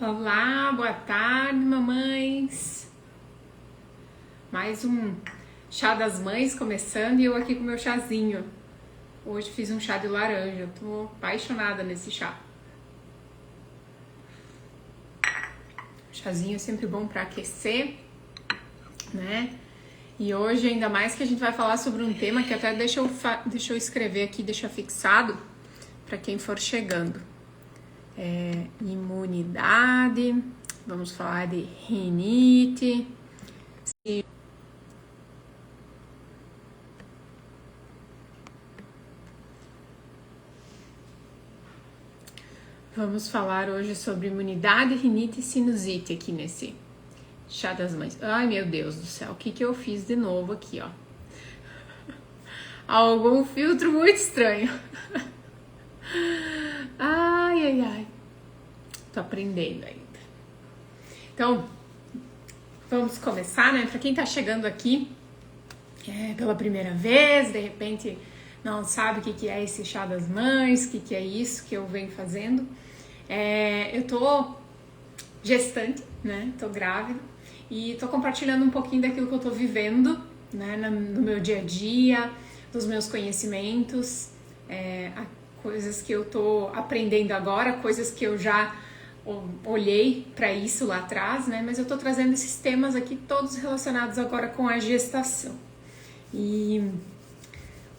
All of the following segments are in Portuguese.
Olá, boa tarde, mamães. Mais um chá das mães começando e eu aqui com meu chazinho. Hoje fiz um chá de laranja, tô apaixonada nesse chá. Chazinho é sempre bom para aquecer, né? E hoje, ainda mais que a gente vai falar sobre um tema que até deixa eu escrever aqui, deixa fixado para quem for chegando. Imunidade, vamos falar de rinite. Vamos falar hoje sobre imunidade, rinite e sinusite aqui nesse chá das mães. Ai, meu Deus do céu, o que eu fiz de novo aqui, ó? Algum filtro muito estranho. Ai. Tô aprendendo ainda. Então, vamos começar, né? Pra quem tá chegando aqui pela primeira vez, de repente não sabe o que é esse chá das mães, o que é isso que eu venho fazendo. Eu tô gestante, né? Tô grávida e tô compartilhando um pouquinho daquilo que eu tô vivendo, né? No meu dia a dia, dos meus conhecimentos, coisas que eu tô aprendendo agora, coisas que eu já olhei para isso lá atrás, né? Mas eu tô trazendo esses temas aqui todos relacionados agora com a gestação. E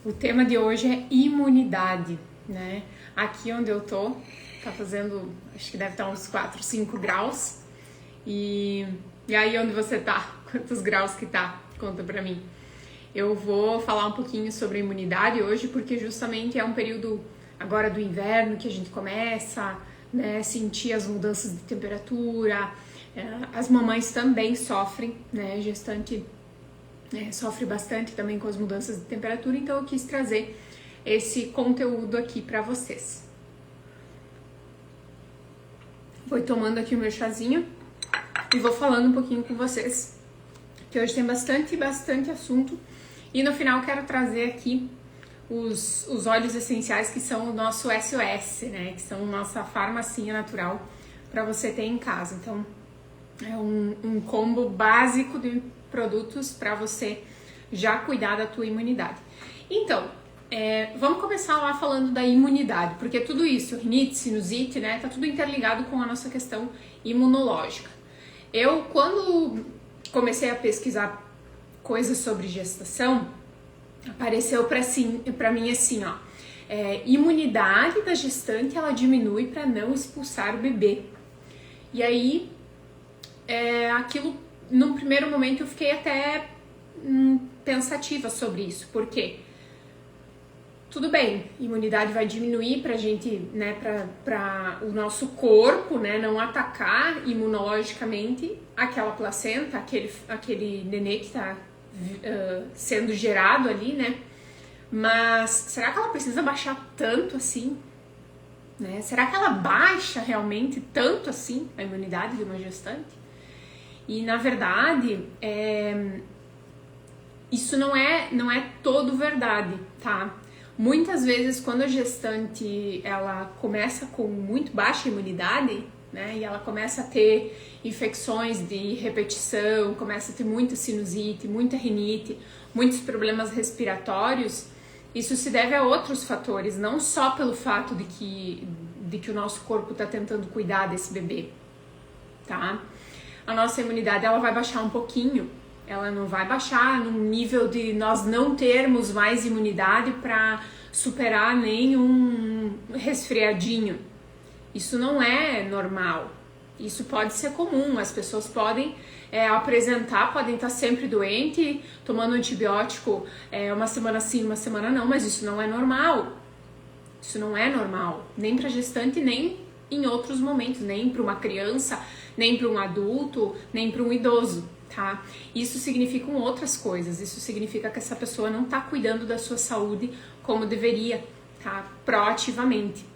o tema de hoje é imunidade, né? Aqui onde eu tô, tá fazendo, acho que deve estar uns 4, 5 graus. E aí onde você tá? Quantos graus que tá? Conta pra mim. Eu vou falar um pouquinho sobre a imunidade hoje, porque justamente é um período agora do inverno que a gente começa, né, sentir as mudanças de temperatura. As mamães também sofrem, né? Gestante sofre bastante também com as mudanças de temperatura, então eu quis trazer esse conteúdo aqui para vocês. Vou tomando aqui o meu chazinho e vou falando um pouquinho com vocês, que hoje tem bastante assunto, e no final quero trazer aqui os óleos essenciais que são o nosso SOS, né, que são nossa farmacinha natural para você ter em casa. Então é um combo básico de produtos para você já cuidar da tua imunidade. Então, vamos começar lá falando da imunidade, porque tudo isso, rinite, sinusite, né, tá tudo interligado com a nossa questão imunológica. Eu, quando comecei a pesquisar coisas sobre gestação, apareceu para mim assim, ó, imunidade da gestante, ela diminui para não expulsar o bebê. E aí, aquilo, num primeiro momento, eu fiquei até pensativa sobre isso, porque tudo bem, imunidade vai diminuir pra gente, né, pra o nosso corpo, né, não atacar imunologicamente aquela placenta, aquele nenê que tá sendo gerado ali, né? Mas será que ela precisa baixar tanto assim? Né? Será que ela baixa realmente tanto assim a imunidade de uma gestante? E na verdade, isso não é todo verdade, tá? Muitas vezes quando a gestante ela começa com muito baixa imunidade, né, e ela começa a ter infecções de repetição, começa a ter muita sinusite, muita rinite, muitos problemas respiratórios, isso se deve a outros fatores, não só pelo fato de que o nosso corpo está tentando cuidar desse bebê, tá? A nossa imunidade ela vai baixar um pouquinho, ela não vai baixar num nível de nós não termos mais imunidade para superar nenhum resfriadinho. Isso não é normal, isso pode ser comum, as pessoas podem podem estar sempre doentes, tomando antibiótico uma semana sim, uma semana não, mas isso não é normal. Isso não é normal, nem para gestante, nem em outros momentos, nem para uma criança, nem para um adulto, nem para um idoso, tá? Isso significam outras coisas, isso significa que essa pessoa não está cuidando da sua saúde como deveria, tá? Proativamente.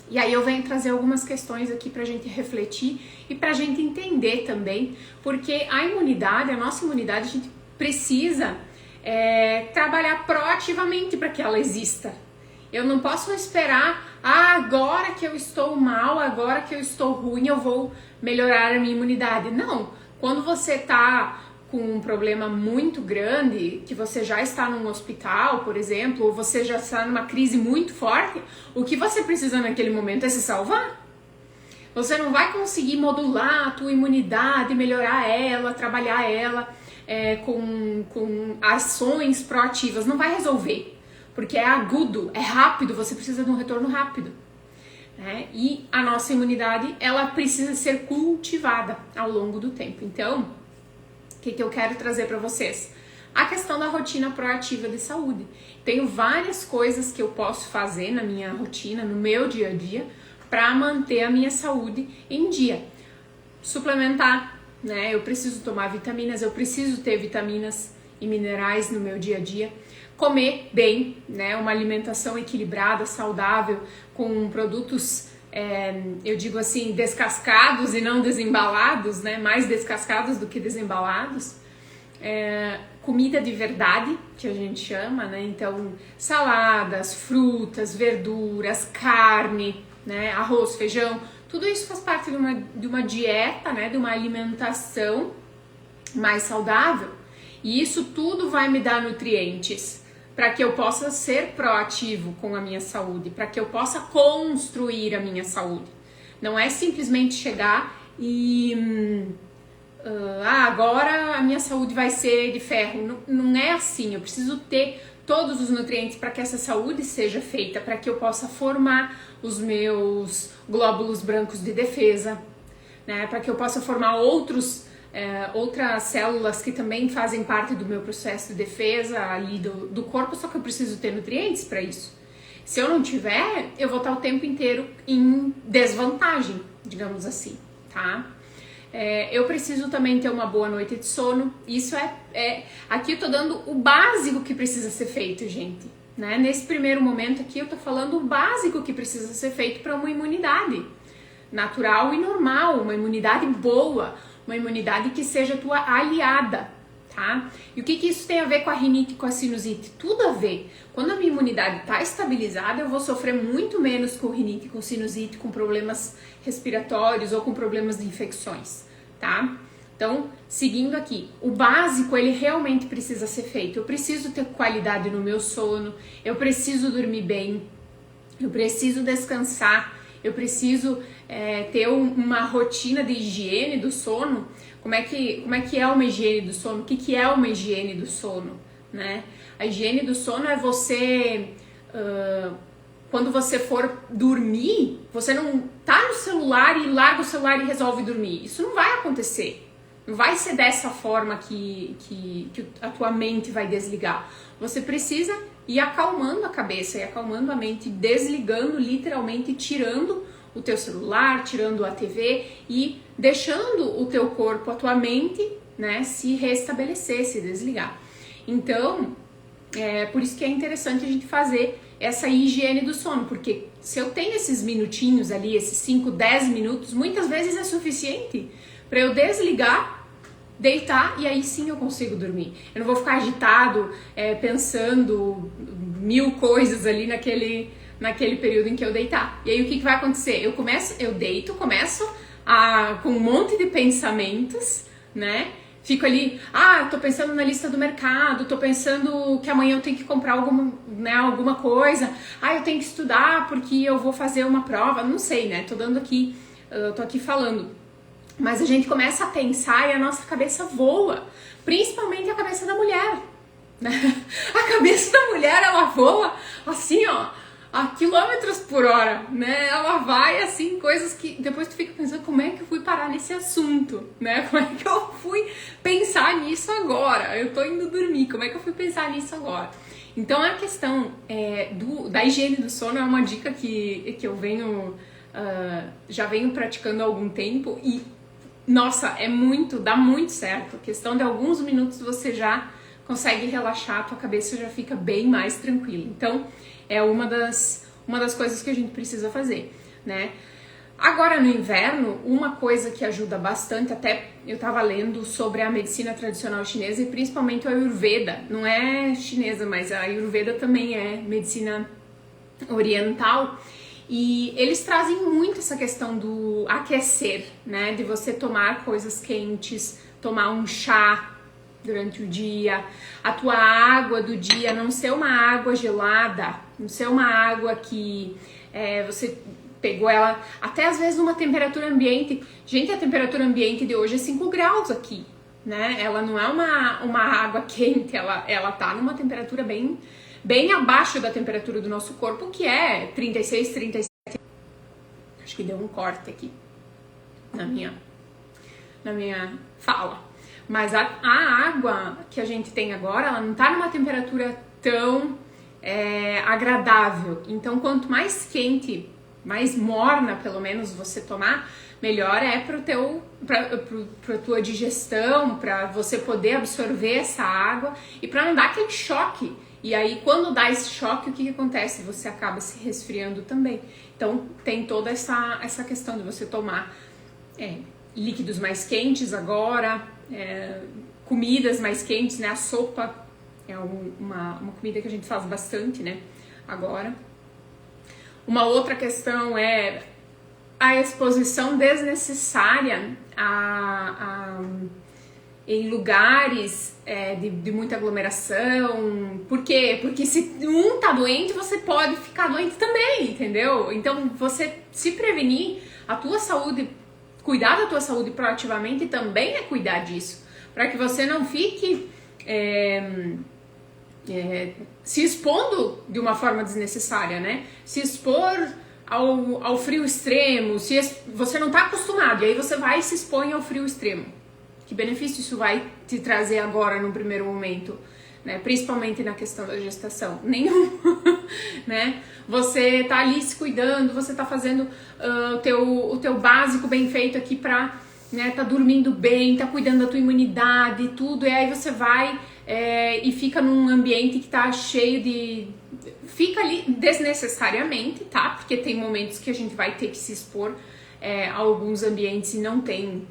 E aí eu venho trazer algumas questões aqui pra gente refletir e pra gente entender também, porque a nossa imunidade, a gente precisa trabalhar proativamente para que ela exista. Eu não posso esperar, agora que eu estou mal, agora que eu estou ruim, eu vou melhorar a minha imunidade. Não, quando você tá com um problema muito grande, que você já está num hospital, por exemplo, ou você já está numa crise muito forte, o que você precisa naquele momento é se salvar. Você não vai conseguir modular a tua imunidade, melhorar ela, trabalhar ela com ações proativas. Não vai resolver, porque é agudo, é rápido, você precisa de um retorno rápido. Né? E a nossa imunidade, ela precisa ser cultivada ao longo do tempo. Então, o que eu quero trazer para vocês? A questão da rotina proativa de saúde. Tenho várias coisas que eu posso fazer na minha rotina, no meu dia a dia, para manter a minha saúde em dia. Suplementar, né? Eu preciso tomar vitaminas, eu preciso ter vitaminas e minerais no meu dia a dia. Comer bem, né? Uma alimentação equilibrada, saudável, com produtos, eu digo assim, descascados e não desembalados, né? Mais descascados do que desembalados. Comida de verdade, que a gente chama, né? Então, saladas, frutas, verduras, carne, né? Arroz, feijão, tudo isso faz parte de uma dieta, né? De uma alimentação mais saudável. E isso tudo vai me dar nutrientes para que eu possa ser proativo com a minha saúde, para que eu possa construir a minha saúde. Não é simplesmente chegar e agora a minha saúde vai ser de ferro. Não é assim. Eu preciso ter todos os nutrientes para que essa saúde seja feita, para que eu possa formar os meus glóbulos brancos de defesa, né? Para que eu possa formar outras células que também fazem parte do meu processo de defesa ali do corpo, só que eu preciso ter nutrientes para isso. Se eu não tiver, eu vou estar o tempo inteiro em desvantagem, digamos assim, tá? Eu preciso também ter uma boa noite de sono. Isso aqui eu tô dando o básico que precisa ser feito, gente, né? Nesse primeiro momento aqui eu tô falando o básico que precisa ser feito para uma imunidade natural e normal, uma imunidade boa, uma imunidade que seja tua aliada, tá? E o que isso tem a ver com a rinite e com a sinusite? Tudo a ver. Quando a minha imunidade está estabilizada, eu vou sofrer muito menos com rinite, com sinusite, com problemas respiratórios ou com problemas de infecções, tá? Então, seguindo aqui, o básico ele realmente precisa ser feito. Eu preciso ter qualidade no meu sono, eu preciso dormir bem, eu preciso descansar, eu preciso ter uma rotina de higiene do sono. Como é que é uma higiene do sono? O que é uma higiene do sono, né? A higiene do sono é você, quando você for dormir, você não tá no celular e larga o celular e resolve dormir. Isso não vai acontecer. Não vai ser dessa forma que a tua mente vai desligar. Você precisa ir acalmando a cabeça e acalmando a mente, desligando, literalmente tirando o teu celular, tirando a TV e deixando o teu corpo, a tua mente, né, se restabelecer, se desligar. Então, por isso que é interessante a gente fazer essa higiene do sono, porque se eu tenho esses minutinhos ali, esses 5, 10 minutos, muitas vezes é suficiente para eu desligar, deitar e aí sim eu consigo dormir. Eu não vou ficar agitado, pensando 1000 coisas ali naquele período em que eu deitar. E aí o que vai acontecer? Eu deito, começo com um monte de pensamentos, né? Fico ali, tô pensando na lista do mercado, tô pensando que amanhã eu tenho que comprar alguma coisa, eu tenho que estudar porque eu vou fazer uma prova, não sei, né? Tô aqui falando. Mas a gente começa a pensar e a nossa cabeça voa, principalmente a cabeça da mulher, né? A cabeça da mulher, ela voa assim, ó, a quilômetros por hora, né? Ela vai assim, coisas que depois tu fica pensando, como é que eu fui parar nesse assunto, né? Como é que eu fui pensar nisso agora? Eu tô indo dormir, como é que eu fui pensar nisso agora? Então a questão da higiene do sono é uma dica que eu já venho praticando há algum tempo e, nossa, dá muito certo. A questão de alguns minutos você já consegue relaxar, a tua cabeça já fica bem mais tranquila. Então, é uma das coisas que a gente precisa fazer, né? Agora, no inverno, uma coisa que ajuda bastante, até eu tava lendo sobre a medicina tradicional chinesa e principalmente a Ayurveda. Não é chinesa, mas a Ayurveda também é medicina oriental, e eles trazem muito essa questão do aquecer, né? De você tomar coisas quentes, tomar um chá durante o dia, a tua água do dia não ser uma água gelada, não ser uma água que você pegou ela até às vezes numa temperatura ambiente. Gente, a temperatura ambiente de hoje é 5 graus aqui, né? Ela não é uma água quente, ela tá numa temperatura bem abaixo da temperatura do nosso corpo, que é 36, 37. Acho que deu um corte aqui na minha fala. Mas a água que a gente tem agora, ela não tá numa temperatura tão agradável. Então, quanto mais quente, mais morna, pelo menos, você tomar, melhor é pra tua digestão, pra você poder absorver essa água e pra não dar aquele choque. E aí, quando dá esse choque, o que acontece? Você acaba se resfriando também. Então, tem toda essa questão de você tomar líquidos mais quentes agora, comidas mais quentes, né? A sopa é uma comida que a gente faz bastante, né? Agora. Uma outra questão é a exposição desnecessária em lugares de muita aglomeração. Por quê? Porque se um tá doente, você pode ficar doente também, entendeu? Então, você se prevenir, a tua saúde, cuidar da tua saúde proativamente também é cuidar disso, para que você não fique se expondo de uma forma desnecessária, né? Se expor ao frio extremo, se você não tá acostumado, e aí você vai e se expõe ao frio extremo. Que benefício isso vai te trazer agora no primeiro momento, né? Principalmente na questão da gestação? Nenhum, né? Você tá ali se cuidando, você tá fazendo o teu básico bem feito aqui pra, né, tá dormindo bem, tá cuidando da tua imunidade e tudo, e aí você vai e fica num ambiente que tá cheio de... Fica ali desnecessariamente, tá? Porque tem momentos que a gente vai ter que se expor a alguns ambientes e não tem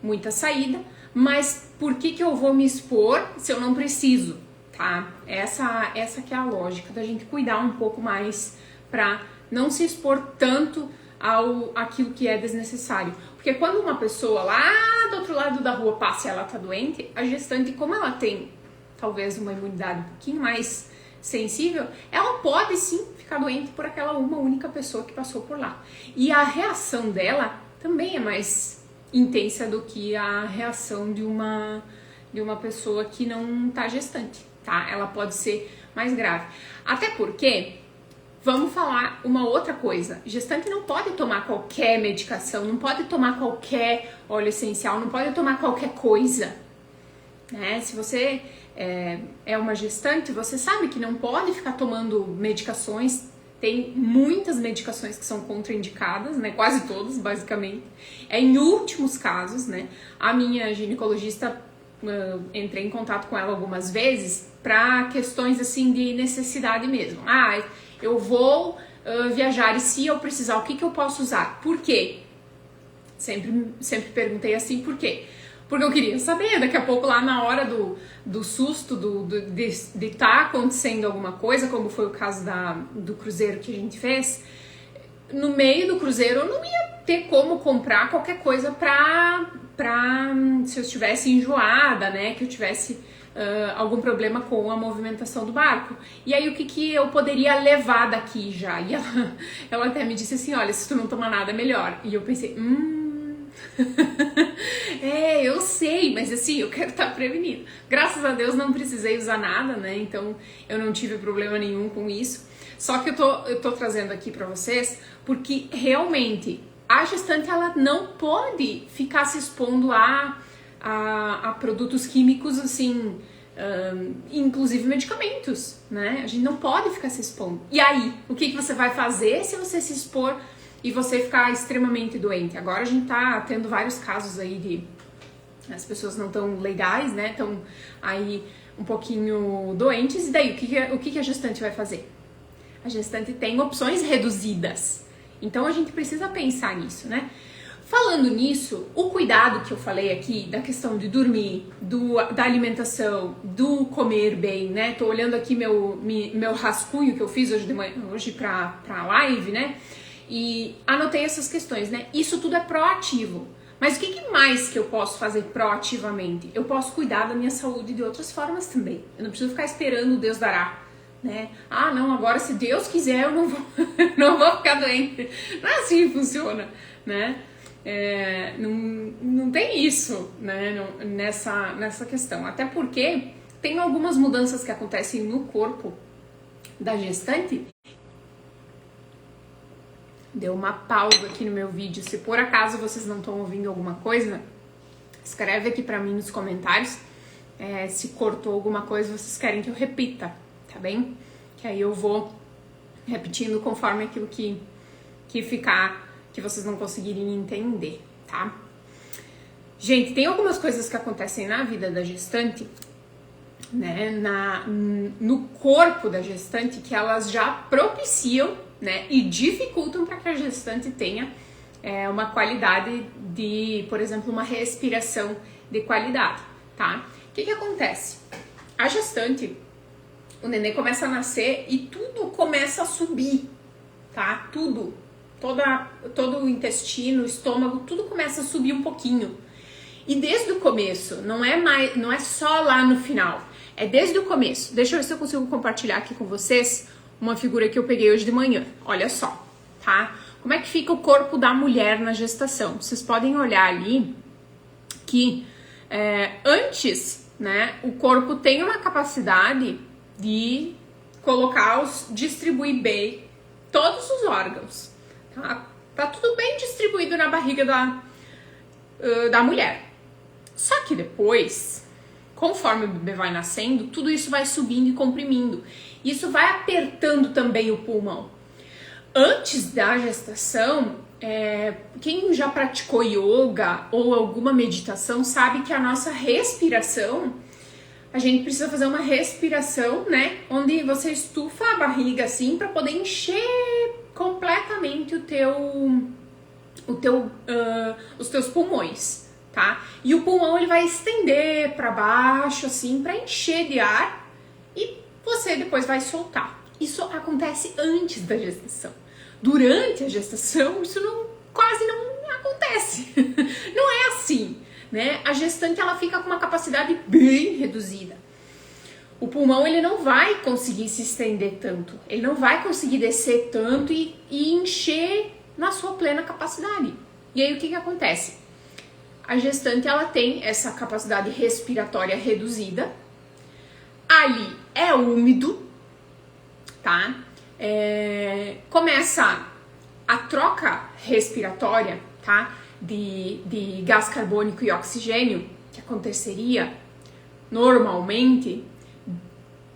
muita saída, mas por que eu vou me expor se eu não preciso, tá? Essa que é a lógica da gente cuidar um pouco mais pra não se expor tanto aquilo que é desnecessário. Porque quando uma pessoa lá do outro lado da rua passa e ela tá doente, a gestante, como ela tem talvez uma imunidade um pouquinho mais sensível, ela pode sim ficar doente por aquela uma única pessoa que passou por lá. E a reação dela também é mais intensa do que a reação de uma pessoa que não tá gestante, tá? Ela pode ser mais grave. Até porque, vamos falar uma outra coisa, gestante não pode tomar qualquer medicação, não pode tomar qualquer óleo essencial, não pode tomar qualquer coisa, né? Se você é uma gestante, você sabe que não pode ficar tomando medicações. Tem muitas medicações que são contraindicadas, né? Quase todas, basicamente. Em últimos casos, né? A minha ginecologista, entrei em contato com ela algumas vezes para questões assim de necessidade mesmo. Eu vou viajar e se eu precisar, o que eu posso usar? Por quê? Sempre perguntei assim, por quê? Porque eu queria saber, daqui a pouco lá na hora do susto, de estar acontecendo alguma coisa, como foi o caso do cruzeiro que a gente fez, no meio do cruzeiro eu não ia ter como comprar qualquer coisa se eu estivesse enjoada, né, que eu tivesse algum problema com a movimentação do barco. E aí o que eu poderia levar daqui já? E ela até me disse assim, olha, se tu não tomar nada é melhor. E eu pensei, eu sei, mas assim, eu quero estar prevenido. Graças a Deus não precisei usar nada, né? Então eu não tive problema nenhum com isso. Só que eu tô trazendo aqui pra vocês porque realmente a gestante ela não pode ficar se expondo a produtos químicos assim, inclusive medicamentos, né? A gente não pode ficar se expondo. E aí, o que você vai fazer se você se expor e você ficar extremamente doente? Agora a gente tá tendo vários casos aí de as pessoas não tão legais, né? Estão aí um pouquinho doentes. E daí, o que a gestante vai fazer? A gestante tem opções reduzidas. Então a gente precisa pensar nisso, né? Falando nisso, o cuidado que eu falei aqui da questão de dormir, da alimentação, do comer bem, né? Tô olhando aqui meu rascunho que eu fiz hoje pra live, né? E anotei essas questões, né? Isso tudo é proativo. Mas o que mais que eu posso fazer proativamente? Eu posso cuidar da minha saúde de outras formas também. Eu não preciso ficar esperando o Deus dará, né? Ah, não, agora se Deus quiser eu não vou, não vou ficar doente. Não é assim que funciona, né? Não tem isso, né, nessa questão. Até porque tem algumas mudanças que acontecem no corpo da gestante. Deu uma pausa aqui no meu vídeo. Se por acaso vocês não estão ouvindo alguma coisa, escreve aqui pra mim nos comentários. Se cortou alguma coisa, vocês querem que eu repita, tá bem? Que aí eu vou repetindo conforme aquilo que ficar, que vocês não conseguirem entender, tá? Gente, tem algumas coisas que acontecem na vida da gestante, né, no corpo da gestante, que elas já propiciam, né, e dificultam para que a gestante tenha uma qualidade de, por exemplo, uma respiração de qualidade, tá? O que acontece? A gestante, o nenê começa a nascer e tudo começa a subir, tá? Tudo. Todo o intestino, o estômago, tudo começa a subir um pouquinho. E desde o começo, não é só lá no final, é desde o começo. Deixa eu ver se eu consigo compartilhar aqui com vocês uma figura que eu peguei hoje de manhã. Olha só, tá? Como é que fica o corpo da mulher na gestação? Vocês podem olhar ali que antes, né, o corpo tem uma capacidade de distribuir bem todos os órgãos. Tá tudo bem distribuído na barriga da mulher. Só que depois, conforme o bebê vai nascendo, tudo isso vai subindo e comprimindo. Isso vai apertando também o pulmão. Antes da gestação, quem já praticou yoga ou alguma meditação sabe que a nossa respiração, a gente precisa fazer uma respiração, né? Onde você estufa a barriga assim para poder encher completamente os teus pulmões, tá? E o pulmão ele vai estender para baixo assim para encher de ar e você depois vai soltar. Isso acontece antes da gestação. Durante a gestação isso quase não acontece. Não é assim, né? A gestante ela fica com uma capacidade bem reduzida. O pulmão ele não vai conseguir se estender tanto, ele não vai conseguir descer tanto e encher na sua plena capacidade. E aí o que acontece? A gestante ela tem essa capacidade respiratória reduzida, ali é úmido, tá? Começa a troca respiratória, tá? De gás carbônico e oxigênio, que aconteceria normalmente.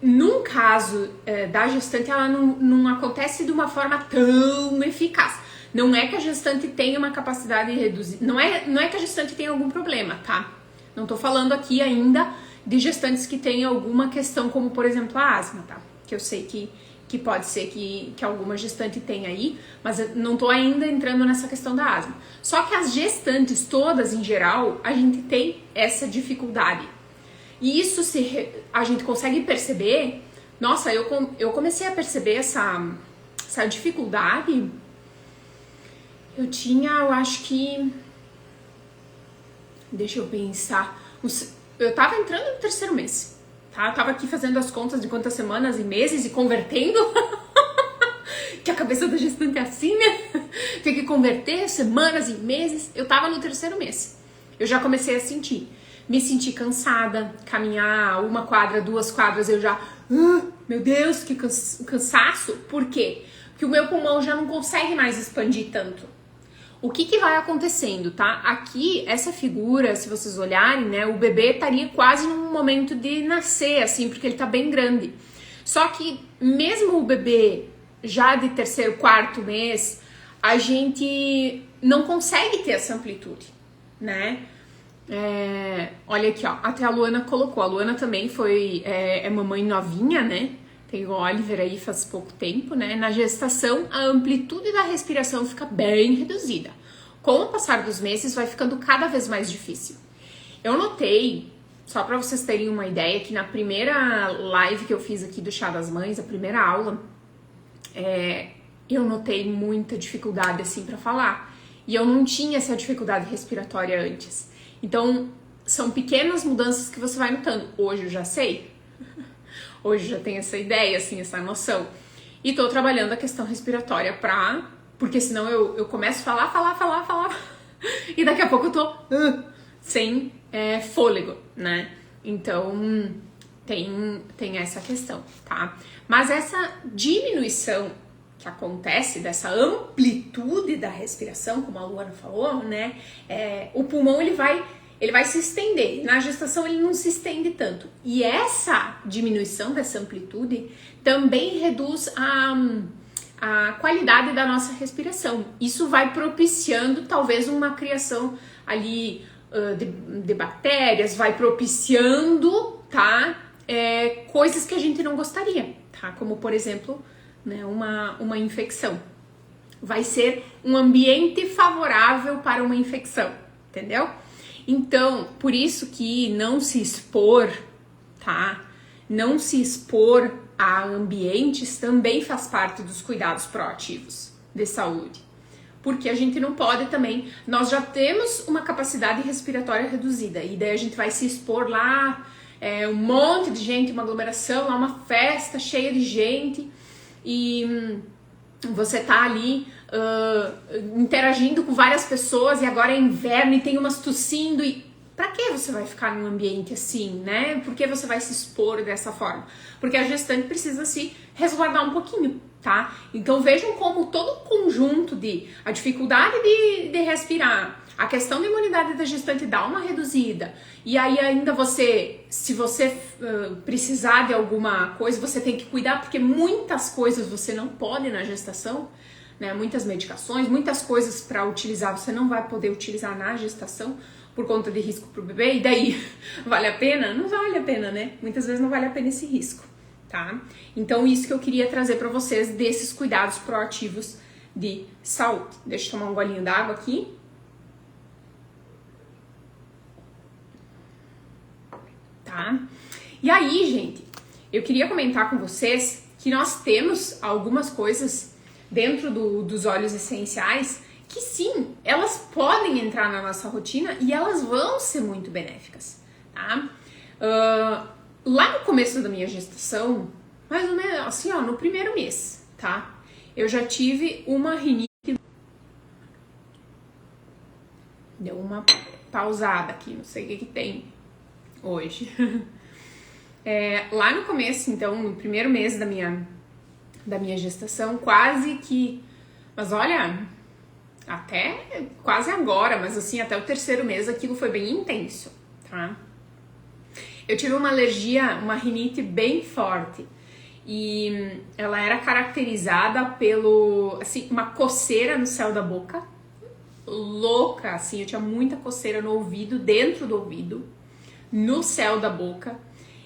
Num caso da gestante, ela não acontece de uma forma tão eficaz. Não é que a gestante tenha uma capacidade reduzida, não é que a gestante tenha algum problema, tá? Não tô falando aqui ainda de gestantes que têm alguma questão, como por exemplo a asma, tá? Que eu sei que pode ser que alguma gestante tenha aí, mas eu não tô ainda entrando nessa questão da asma. Só que as gestantes todas, em geral, a gente tem essa dificuldade. E isso a gente consegue perceber. Nossa, eu comecei a perceber essa dificuldade. Eu acho que... Deixa eu pensar. Eu tava entrando no 3º mês, tá? Eu tava aqui fazendo as contas de quantas semanas e meses e convertendo. Que a cabeça da gestante é assim, né? Tem que converter semanas e meses. Eu tava no 3º mês. Eu já comecei a me sentir cansada, caminhar 1 quadra, 2 quadras, eu já, meu Deus, que cansaço. Por quê? Porque o meu pulmão já não consegue mais expandir tanto. O que vai acontecendo, tá? Aqui, essa figura, se vocês olharem, né, o bebê estaria quase no momento de nascer, assim, porque ele tá bem grande. Só que mesmo o bebê já de 3º, 4º mês, a gente não consegue ter essa amplitude, né? Olha aqui, ó, até a Luana colocou. A Luana também é mamãe novinha, né? Tem o Oliver aí faz pouco tempo, né? Na gestação, a amplitude da respiração fica bem reduzida. com o passar dos meses vai ficando cada vez mais difícil. Eu notei, só para vocês terem uma ideia, que na primeira live que eu fiz aqui do Chá das Mães, a primeira aula, eu notei muita dificuldade assim para falar. E eu não tinha essa dificuldade respiratória antes. Então, são pequenas mudanças que você vai notando. Hoje eu já sei. Hoje eu já tenho essa ideia, assim, essa noção. E tô trabalhando a questão respiratória porque senão eu começo a falar. E daqui a pouco eu tô sem fôlego, né? Então, tem essa questão, tá? Mas essa diminuição que acontece, dessa amplitude da respiração, como a Luana falou, né? O pulmão, ele vai se estender. Na gestação, ele não se estende tanto. E essa diminuição dessa amplitude também reduz a qualidade da nossa respiração. Isso vai propiciando, talvez, uma criação ali de bactérias, vai propiciando, tá? Coisas que a gente não gostaria, tá? Como, por exemplo, né, uma infecção. Vai ser um ambiente favorável para uma infecção, entendeu? Então, por isso que não se expor, tá? Não se expor a ambientes também faz parte dos cuidados proativos de saúde. Porque a gente não pode também, nós já temos uma capacidade respiratória reduzida, e daí a gente vai se expor lá, um monte de gente, uma aglomeração, lá uma festa cheia de gente, e você tá ali interagindo com várias pessoas, e agora é inverno e tem umas tossindo, e pra que você vai ficar num ambiente assim, né? Por que você vai se expor dessa forma? Porque a gestante precisa se resguardar um pouquinho, tá? Então vejam como todo o conjunto a dificuldade de respirar, a questão da imunidade da gestante dá uma reduzida, e aí ainda se você precisar de alguma coisa, você tem que cuidar, porque muitas coisas você não pode na gestação, né? Muitas medicações, muitas coisas para utilizar você não vai poder utilizar na gestação por conta de risco para o bebê, e daí vale a pena? Não vale a pena, né? Muitas vezes não vale a pena esse risco, tá? Então isso que eu queria trazer para vocês desses cuidados proativos de saúde. Deixa eu tomar um golinho d'água aqui. Tá? E aí, gente, eu queria comentar com vocês que nós temos algumas coisas dentro dos óleos essenciais que sim, elas podem entrar na nossa rotina e elas vão ser muito benéficas, tá? Lá no começo da minha gestação, mais ou menos assim, ó, no primeiro mês, tá? Eu já tive uma rinite. Deu uma pausada aqui, não sei o que tem hoje. Lá no começo, então, no primeiro mês da minha gestação, quase que... Mas olha, até quase agora, mas assim, até o terceiro mês, aquilo foi bem intenso, tá? Eu tive uma alergia, uma rinite bem forte. E ela era caracterizada pelo, assim, uma coceira no céu da boca. Louca, assim, eu tinha muita coceira no ouvido, dentro do ouvido, no céu da boca.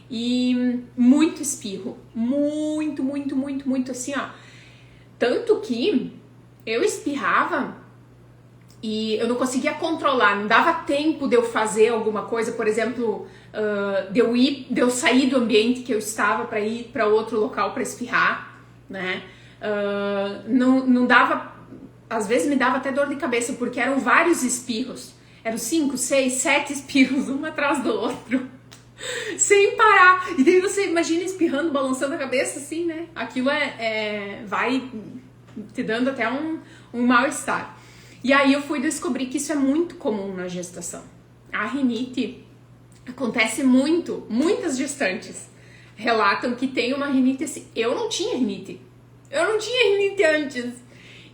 E muito espirro, muito, assim, ó. Tanto que eu espirrava e eu não conseguia controlar, não dava tempo de eu fazer alguma coisa, por exemplo, de eu sair do ambiente que eu estava para ir para outro local para espirrar, né? Não dava, às vezes me dava até dor de cabeça, porque eram vários espirros, eram 5, 6, 7 espirros, um atrás do outro. Sem parar. E daí você imagina espirrando, balançando a cabeça assim, né? Aquilo vai te dando até um mal-estar. E aí eu fui descobrir que isso é muito comum na gestação. A rinite acontece muito. Muitas gestantes relatam que tem uma rinite assim. Eu não tinha rinite. Eu não tinha rinite antes.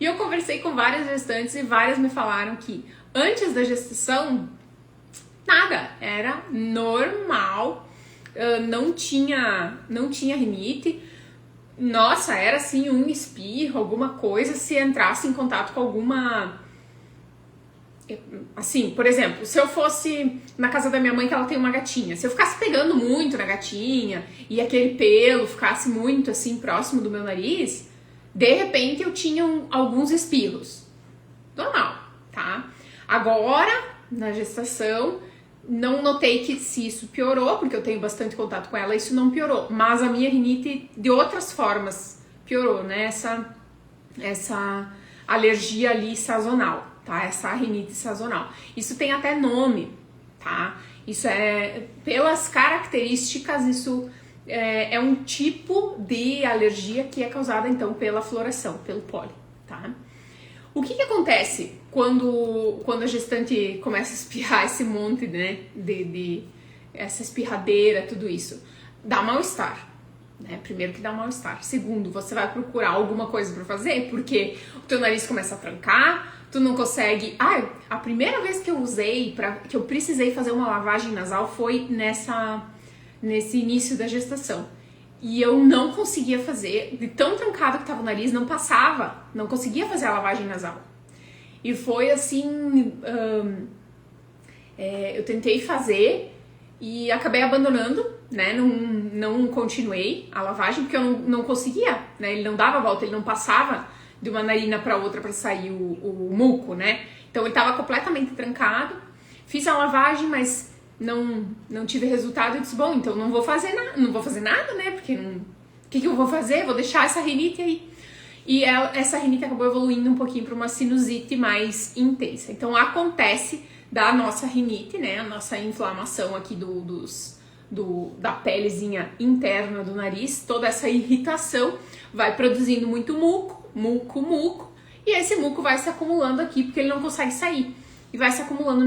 E eu conversei com várias gestantes e várias me falaram que antes da gestação nada, era normal, não tinha rinite. Nossa, era assim um espirro, alguma coisa, se entrasse em contato com alguma... Assim, por exemplo, se eu fosse na casa da minha mãe, que ela tem uma gatinha, se eu ficasse pegando muito na gatinha e aquele pelo ficasse muito assim próximo do meu nariz, de repente eu tinha alguns espirros. Normal, tá? Agora, na gestação, não notei que se isso piorou, porque eu tenho bastante contato com ela, isso não piorou. Mas a minha rinite, de outras formas, piorou, né? Essa alergia ali sazonal, tá? Essa rinite sazonal. Isso tem até nome, tá? Isso é, pelas características, isso é um tipo de alergia que é causada, então, pela floração, pelo pólen, tá? O que acontece quando a gestante começa a espirrar esse monte, né, essa espirradeira, tudo isso? Dá mal-estar, né? Primeiro que dá mal-estar. Segundo, você vai procurar alguma coisa pra fazer, porque o teu nariz começa a trancar, tu não consegue... a primeira vez que eu usei, que eu precisei fazer uma lavagem nasal foi nesse início da gestação. E eu não conseguia fazer, de tão trancado que tava o nariz, não passava, não conseguia fazer a lavagem nasal. E foi assim, eu tentei fazer e acabei abandonando, né, não continuei a lavagem, porque eu não conseguia, né, ele não dava a volta, ele não passava de uma narina para outra para sair o muco, né, então ele tava completamente trancado, fiz a lavagem, mas não tive resultado. Eu disse, bom, então não vou fazer nada, né? Porque o que eu vou fazer? Vou deixar essa rinite aí. E essa rinite acabou evoluindo um pouquinho para uma sinusite mais intensa. Então acontece da nossa rinite, né? A nossa inflamação aqui da pelezinha interna do nariz, toda essa irritação vai produzindo muito muco, e esse muco vai se acumulando aqui porque ele não consegue sair. E vai se acumulando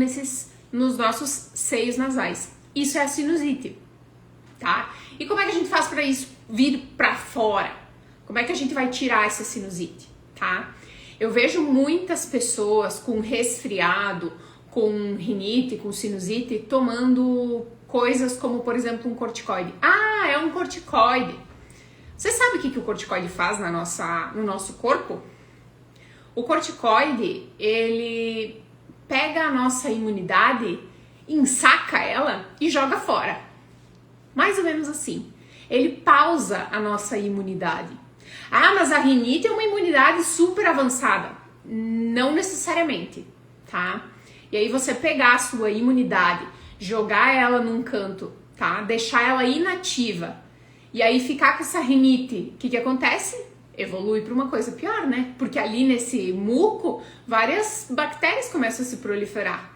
nos nossos seios nasais. Isso é a sinusite, tá? E como é que a gente faz para isso vir para fora? Como é que a gente vai tirar essa sinusite, tá? Eu vejo muitas pessoas com resfriado, com rinite, com sinusite, tomando coisas como, por exemplo, um corticoide. É um corticoide. Você sabe o que o corticoide faz no nosso corpo? O corticoide, ele pega a nossa imunidade, ensaca ela e joga fora. Mais ou menos assim. Ele pausa a nossa imunidade. Mas a rinite é uma imunidade super avançada. Não necessariamente, tá? E aí você pegar a sua imunidade, jogar ela num canto, tá? Deixar ela inativa. E aí ficar com essa rinite, o que acontece? Evolui para uma coisa pior, né? Porque ali nesse muco, várias bactérias começam a se proliferar.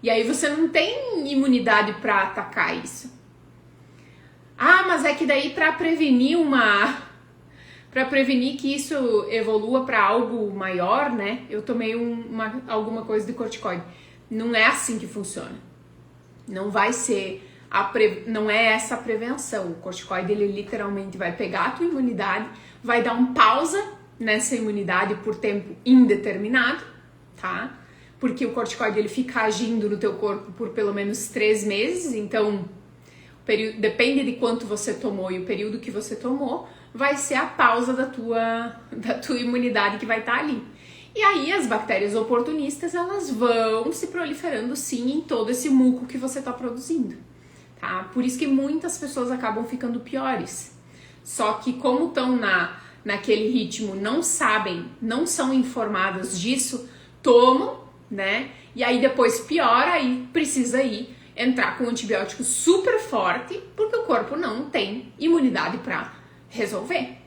E aí você não tem imunidade para atacar isso. Mas é que daí para prevenir que isso evolua para algo maior, né? Eu tomei alguma coisa de corticoide. Não é assim que funciona. Não vai ser não é essa a prevenção. O corticoide, ele literalmente vai pegar a tua imunidade, vai dar um pausa nessa imunidade por tempo indeterminado, tá? Porque o corticoide, ele fica agindo no teu corpo por pelo menos 3 meses, então depende de quanto você tomou e o período que você tomou, vai ser a pausa da tua imunidade que vai estar ali. E aí as bactérias oportunistas, elas vão se proliferando sim em todo esse muco que você está produzindo, tá? Por isso que muitas pessoas acabam ficando piores. Só que como estão naquele ritmo, não sabem, não são informadas disso, tomam, né? E aí depois piora e precisa entrar com um antibiótico super forte, porque o corpo não tem imunidade para resolver.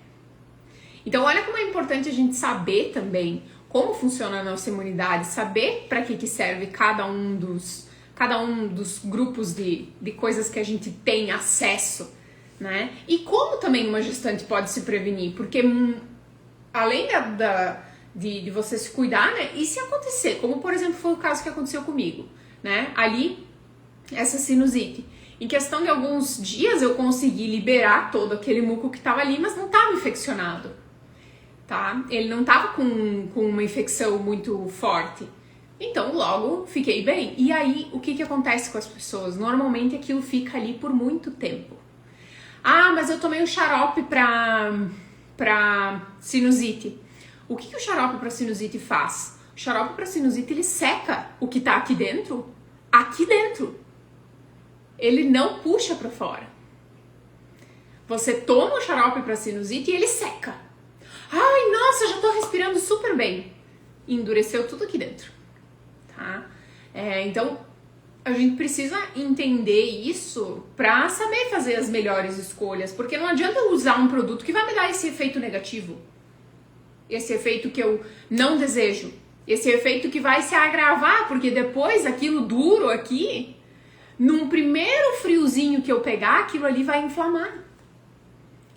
Então olha como é importante a gente saber também como funciona a nossa imunidade, saber para que serve cada um dos grupos de coisas que a gente tem acesso, né? E como também uma gestante pode se prevenir, porque além de você se cuidar, né? E se acontecer, como por exemplo foi o caso que aconteceu comigo, né? Ali, essa sinusite. Em questão de alguns dias eu consegui liberar todo aquele muco que estava ali, mas não estava infeccionado, tá? Ele não estava com uma infecção muito forte. Então, logo, fiquei bem. E aí, o que acontece com as pessoas? Normalmente, aquilo fica ali por muito tempo. Mas eu tomei um xarope pra sinusite. O que o xarope pra sinusite faz? O xarope pra sinusite, ele seca o que tá aqui dentro. Ele não puxa pra fora. Você toma o xarope pra sinusite e ele seca. Nossa, já tô respirando super bem. Endureceu tudo aqui dentro. Tá? Então, a gente precisa entender isso pra saber fazer as melhores escolhas, porque não adianta eu usar um produto que vai me dar esse efeito negativo, esse efeito que eu não desejo, esse efeito que vai se agravar, porque depois aquilo duro aqui, num primeiro friozinho que eu pegar, aquilo ali vai inflamar.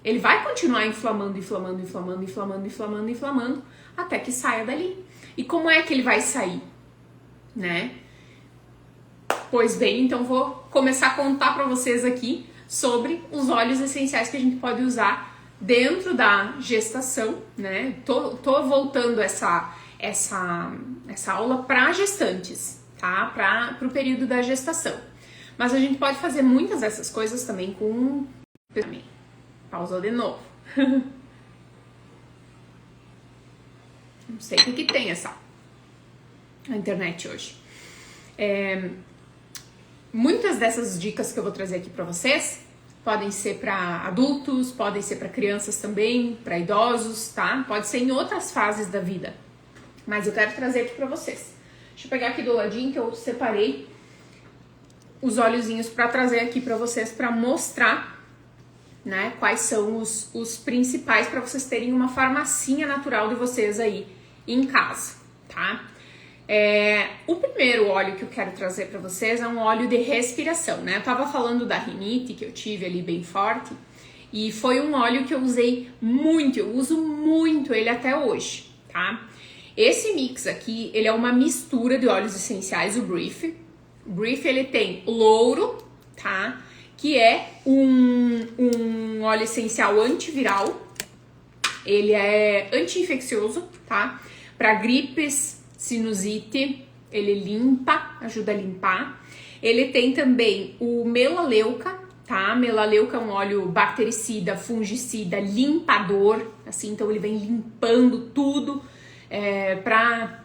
Ele vai continuar inflamando, até que saia dali. E como é que ele vai sair, né? Pois bem, então vou começar a contar para vocês aqui sobre os óleos essenciais que a gente pode usar dentro da gestação, né? Tô voltando essa aula para gestantes, tá? Para o período da gestação. Mas a gente pode fazer muitas dessas coisas também com... Pausou de novo. Não sei o que tem a internet hoje. Muitas dessas dicas que eu vou trazer aqui para vocês podem ser para adultos, podem ser para crianças também, para idosos, tá? Pode ser em outras fases da vida. Mas eu quero trazer aqui para vocês. Deixa eu pegar aqui do ladinho que eu separei os óleozinhos para trazer aqui para vocês, para mostrar, né, quais são os principais para vocês terem uma farmacinha natural de vocês aí em casa, tá? O primeiro óleo que eu quero trazer para vocês é um óleo de respiração, né? Eu tava falando da rinite que eu tive ali bem forte e foi um óleo que eu usei muito, eu uso muito ele até hoje, tá? Esse mix aqui, ele é uma mistura de óleos essenciais, o Brief. O Brief, ele tem louro, tá? Que é um óleo essencial antiviral, ele é anti-infeccioso, tá? Para gripes, sinusite, ele limpa, ajuda a limpar. Ele tem também o melaleuca, tá? Melaleuca é um óleo bactericida, fungicida, limpador, assim, então ele vem limpando tudo para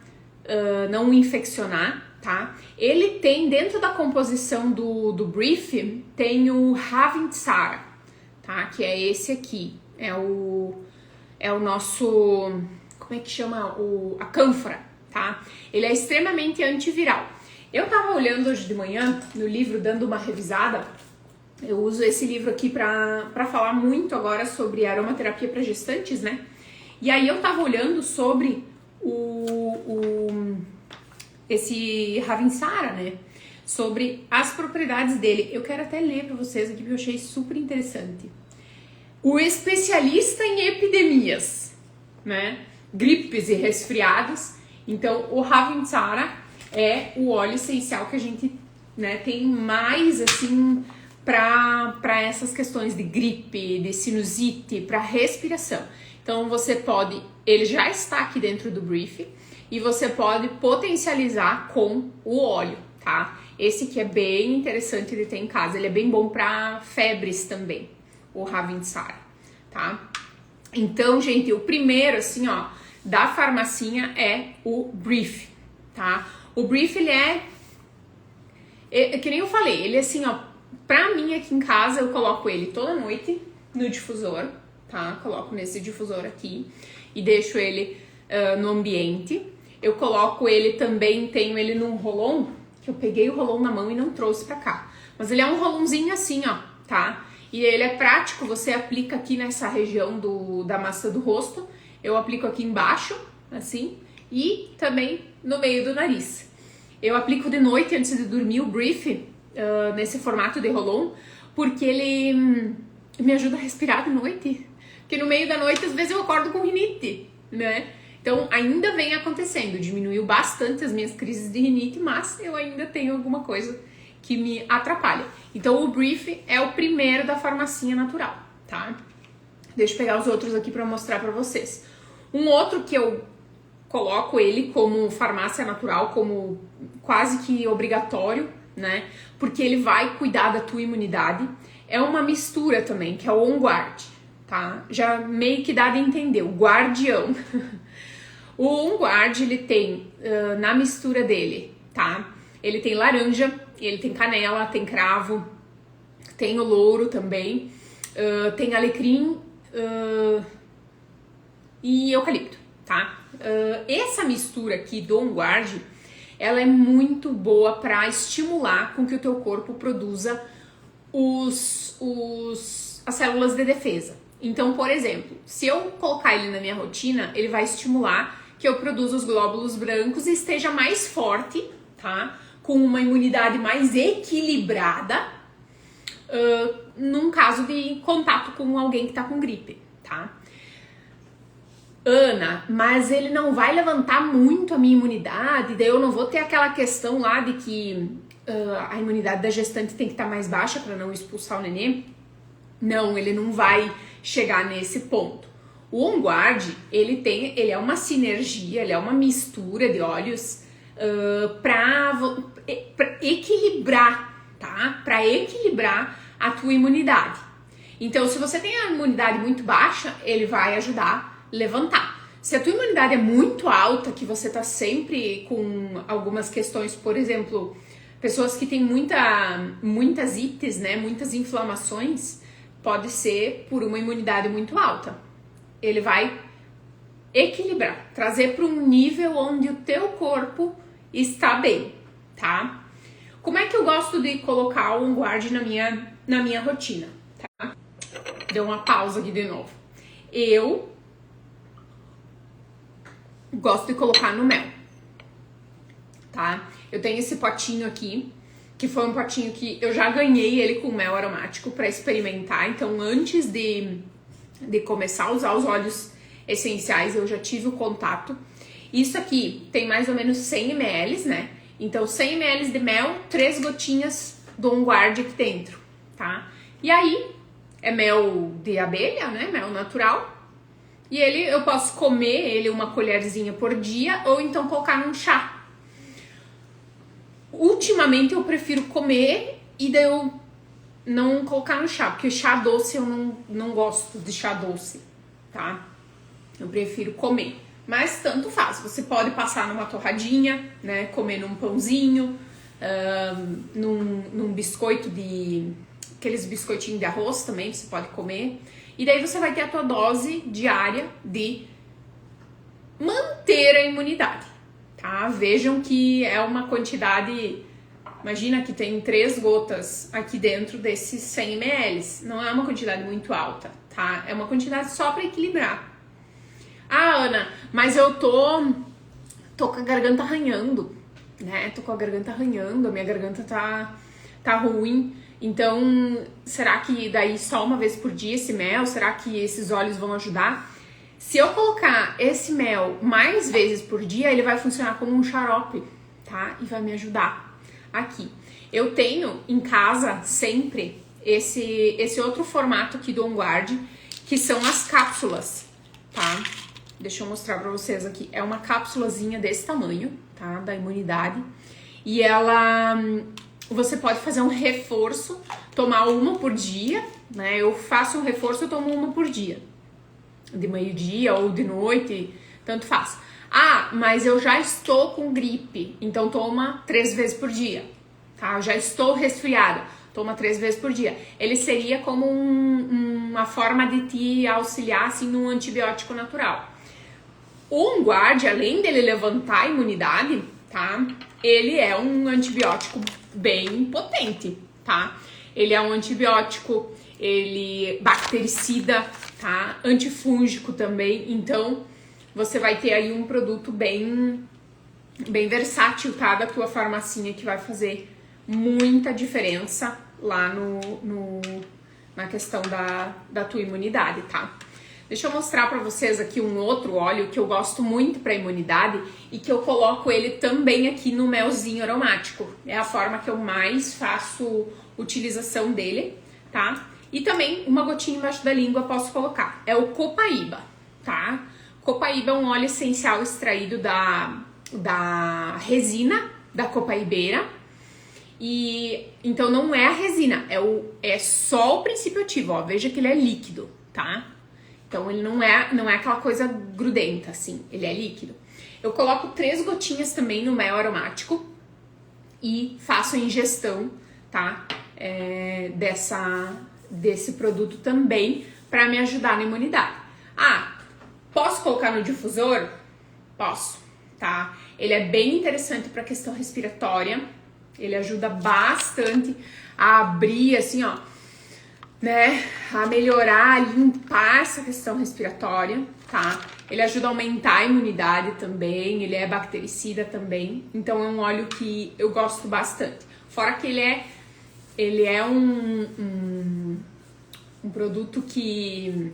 não infeccionar, tá? Ele tem, dentro da composição do Brief, tem o Ravintsara, tá? Que é esse aqui, é o nosso, como é que chama? A cânfora, tá? Ele é extremamente antiviral. Eu tava olhando hoje de manhã no livro, dando uma revisada. Eu uso esse livro aqui pra falar muito agora sobre aromaterapia para gestantes, né? E aí eu tava olhando sobre esse Ravintsara, né? Sobre as propriedades dele. Eu quero até ler pra vocês aqui, porque eu achei super interessante. O especialista em epidemias, né? Gripes e resfriados. Então, o Ravintsara é o óleo essencial que a gente, né, tem mais, assim, para essas questões de gripe, de sinusite, para respiração. Então, você pode, ele já está aqui dentro do Brief, e você pode potencializar com o óleo, tá? Esse aqui é bem interessante de ter em casa, ele é bem bom para febres também, o Ravintsara, tá? Então, gente, o primeiro, assim, ó, da farmacinha é o Brief, tá? O Brief, ele é que nem eu falei, ele é assim, ó, pra mim aqui em casa eu coloco ele toda noite no difusor, tá? Coloco nesse difusor aqui e deixo ele no ambiente. Eu coloco ele também, tenho ele num rolon, que eu peguei o rolon na mão e não trouxe pra cá. Mas ele é um rolonzinho assim, ó, tá? E ele é prático, você aplica aqui nessa região da maçã do rosto. Eu aplico aqui embaixo, assim, e também no meio do nariz. Eu aplico de noite antes de dormir o Brief, nesse formato de rolon, porque ele me ajuda a respirar de noite. Porque no meio da noite, às vezes, eu acordo com rinite, né? Então, ainda vem acontecendo, diminuiu bastante as minhas crises de rinite, mas eu ainda tenho alguma coisa que me atrapalha. Então, o Brief é o primeiro da farmacinha natural, tá? Deixa eu pegar os outros aqui para mostrar para vocês. Um outro que eu coloco ele como farmácia natural, como quase que obrigatório, né? Porque ele vai cuidar da tua imunidade. É uma mistura também, que é o On Guard, tá? Já meio que dá de entender, o guardião. O On Guard, ele tem, na mistura dele, tá? Ele tem laranja, ele tem canela, tem cravo, tem o louro também, tem alecrim e eucalipto, tá? Essa mistura aqui do On Guard, ela é muito boa para estimular com que o teu corpo produza as células de defesa. Então, por exemplo, se eu colocar ele na minha rotina, ele vai estimular que eu produza os glóbulos brancos e esteja mais forte, tá? Com uma imunidade mais equilibrada, num caso de contato com alguém que tá com gripe, tá? Ana, mas ele não vai levantar muito a minha imunidade, daí eu não vou ter aquela questão lá de que a imunidade da gestante tem que estar mais baixa para não expulsar o neném? Não, ele não vai chegar nesse ponto. O On Guard, ele é uma sinergia, ele é uma mistura de óleos para equilibrar, tá? Para equilibrar a tua imunidade. Então, se você tem a imunidade muito baixa, ele vai ajudar a levantar. Se a tua imunidade é muito alta, que você tá sempre com algumas questões, por exemplo, pessoas que têm muitas ites, né, muitas inflamações, pode ser por uma imunidade muito alta. Ele vai equilibrar, trazer para um nível onde o teu corpo está bem, tá? Como é que eu gosto de colocar o On Guard na minha rotina, tá? Deu uma pausa aqui de novo. Eu gosto de colocar no mel, tá? Eu tenho esse potinho aqui, que foi um potinho que eu já ganhei ele com mel aromático para experimentar. Então, antes de começar a usar os óleos essenciais, eu já tive o contato. Isso aqui tem mais ou menos 100 ml, né? Então, 100 ml de mel, 3 gotinhas do On Guard aqui dentro, tá? E aí, é mel de abelha, né? Mel natural. E eu posso comer ele uma colherzinha por dia ou então colocar num chá. Ultimamente eu prefiro comer e daí eu não colocar no chá, porque chá doce eu não gosto de chá doce, tá? Eu prefiro comer. Mas tanto faz, você pode passar numa torradinha, né? Comer num pãozinho, num biscoito aqueles biscoitinhos de arroz também você pode comer. E daí você vai ter a tua dose diária de manter a imunidade, tá? Vejam que é uma quantidade, imagina que tem 3 gotas aqui dentro desses 100 ml, não é uma quantidade muito alta, tá? É uma quantidade só para equilibrar. Ah, Ana, mas eu tô com a garganta arranhando, né? Tô com a garganta arranhando, a minha garganta tá ruim. Então, será que daí só uma vez por dia esse mel? Será que esses óleos vão ajudar? Se eu colocar esse mel mais vezes por dia, ele vai funcionar como um xarope, tá? E vai me ajudar aqui. Eu tenho em casa sempre esse outro formato aqui do On Guard, que são as cápsulas, tá? Deixa eu mostrar pra vocês aqui. É uma cápsulazinha desse tamanho, tá? Da imunidade. E você pode fazer um reforço, tomar uma por dia, né? Eu faço um reforço, eu tomo uma por dia. De meio-dia ou de noite, tanto faz. Ah, mas eu já estou com gripe, então toma 3 vezes por dia, tá? Eu já estou resfriada, toma 3 vezes por dia. Ele seria como uma forma de te auxiliar, assim, num antibiótico natural. O On Guard, além dele levantar a imunidade, tá? Ele é um antibiótico bem potente, tá? Ele é um antibiótico, ele bactericida, tá? Antifúngico também, então você vai ter aí um produto bem versátil, tá? Da tua farmacinha, que vai fazer muita diferença lá na questão da tua imunidade, tá? Deixa eu mostrar pra vocês aqui um outro óleo que eu gosto muito pra imunidade e que eu coloco ele também aqui no melzinho aromático. É a forma que eu mais faço utilização dele, tá? E também uma gotinha embaixo da língua eu posso colocar. É o Copaíba, tá? Copaíba é um óleo essencial extraído da resina da copaíbeira. E então não é a resina, é só o princípio ativo, ó. Veja que ele é líquido, tá? Então ele não é aquela coisa grudenta, assim, ele é líquido. Eu coloco 3 gotinhas também no mel aromático e faço a ingestão, tá? Desse produto também para me ajudar na imunidade. Ah, posso colocar no difusor? Posso, tá? Ele é bem interessante para questão respiratória. Ele ajuda bastante a abrir, assim, ó, né? A melhorar, a limpar essa questão respiratória, tá? Ele ajuda a aumentar a imunidade também. Ele é bactericida também. Então é um óleo que eu gosto bastante. Fora que ele é um produto que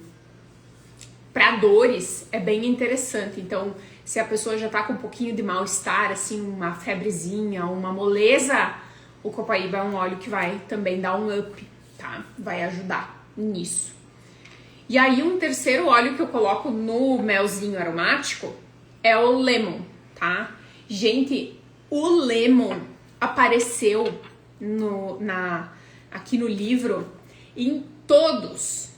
para dores é bem interessante. Então, se a pessoa já tá com um pouquinho de mal-estar, assim, uma febrezinha, uma moleza, o copaíba é um óleo que vai também dar um up, tá? Vai ajudar nisso. E aí, um terceiro óleo que eu coloco no melzinho aromático é o lemon, tá? Gente, o lemon apareceu aqui no livro em todos,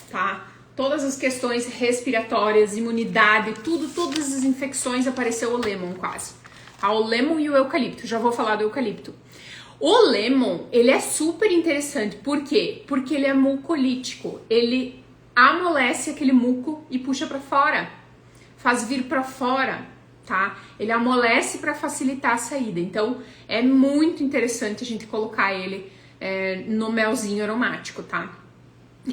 tá? Todas as questões respiratórias, imunidade, todas as infecções apareceu o lemon quase. Tá? O lemon e o eucalipto, já vou falar do eucalipto. O lemon, ele é super interessante, por quê? Porque ele é mucolítico, ele amolece aquele muco e puxa pra fora, faz vir pra fora, tá? Ele amolece para facilitar a saída, então é muito interessante a gente colocar ele no melzinho aromático, tá?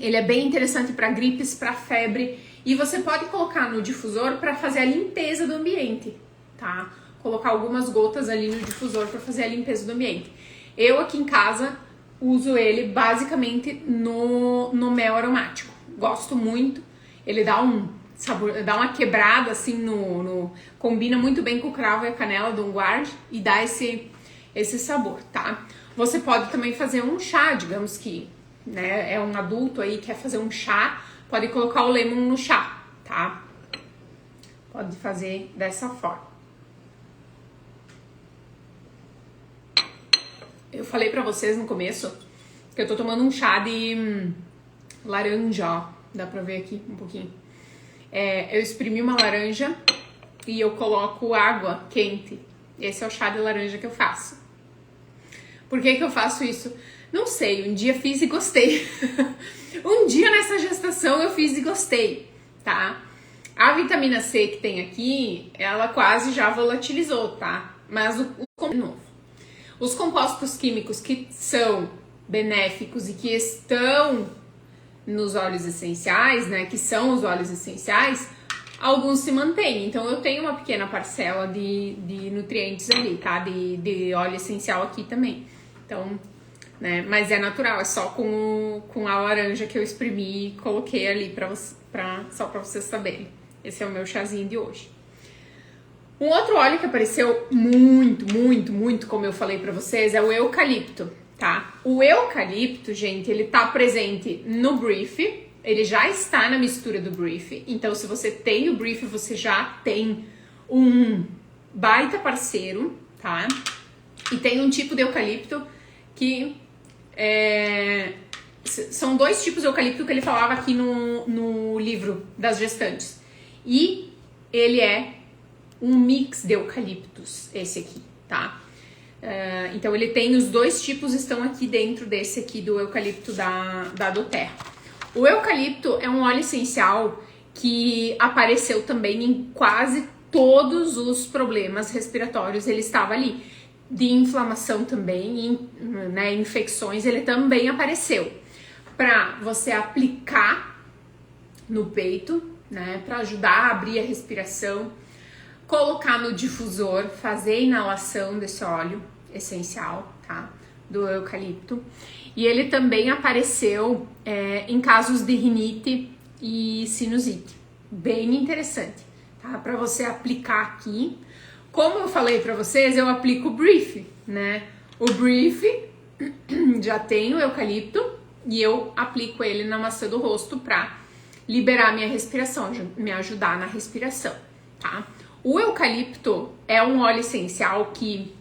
Ele é bem interessante para gripes, para febre, e você pode colocar no difusor para fazer a limpeza do ambiente, tá? Colocar algumas gotas ali no difusor para fazer a limpeza do ambiente. Eu aqui em casa uso ele basicamente no mel aromático. Gosto muito. Ele dá um sabor, dá uma quebrada assim combina muito bem com o cravo e a canela do Guard e dá esse sabor, tá? Você pode também fazer um chá, digamos que, né, é um adulto aí que quer fazer um chá, pode colocar o lemon no chá, tá? Pode fazer dessa forma. Eu falei pra vocês no começo que eu tô tomando um chá de laranja, ó. Dá pra ver aqui um pouquinho. Eu exprimi uma laranja e eu coloco água quente. Esse é o chá de laranja que eu faço. Por que eu faço isso? Não sei, um dia fiz e gostei. Um dia nessa gestação eu fiz e gostei, tá? A vitamina C que tem aqui, ela quase já volatilizou, tá? Mas de novo, os compostos químicos que são benéficos e que estão nos óleos essenciais, né? Que são os óleos essenciais, alguns se mantêm. Então eu tenho uma pequena parcela de nutrientes ali, tá? De óleo essencial aqui também. Então, né? Mas é natural, é só com a laranja que eu exprimi e coloquei ali só pra vocês saberem. Esse é o meu chazinho de hoje. Um outro óleo que apareceu muito, como eu falei pra vocês, é o eucalipto, tá? O eucalipto, gente, ele tá presente no Brief, ele já está na mistura do Brief, então se você tem o Brief, você já tem um baita parceiro, tá? E tem um tipo de eucalipto que são dois tipos de eucalipto que ele falava aqui no livro das gestantes. E ele é um mix de eucaliptos, esse aqui, tá? Então ele tem os dois tipos, estão aqui dentro desse aqui do eucalipto da doTERRA. O eucalipto é um óleo essencial que apareceu também em quase todos os problemas respiratórios, ele estava ali. De inflamação também, né, infecções, ele também apareceu. Para você aplicar no peito, né, para ajudar a abrir a respiração, colocar no difusor, fazer a inalação desse óleo essencial, tá, do eucalipto. E ele também apareceu em casos de rinite e sinusite. Bem interessante, tá, para você aplicar aqui. Como eu falei pra vocês, eu aplico o Brief, né? O Brief já tem o eucalipto e eu aplico ele na maçã do rosto pra liberar minha respiração, me ajudar na respiração, tá? O eucalipto é um óleo essencial que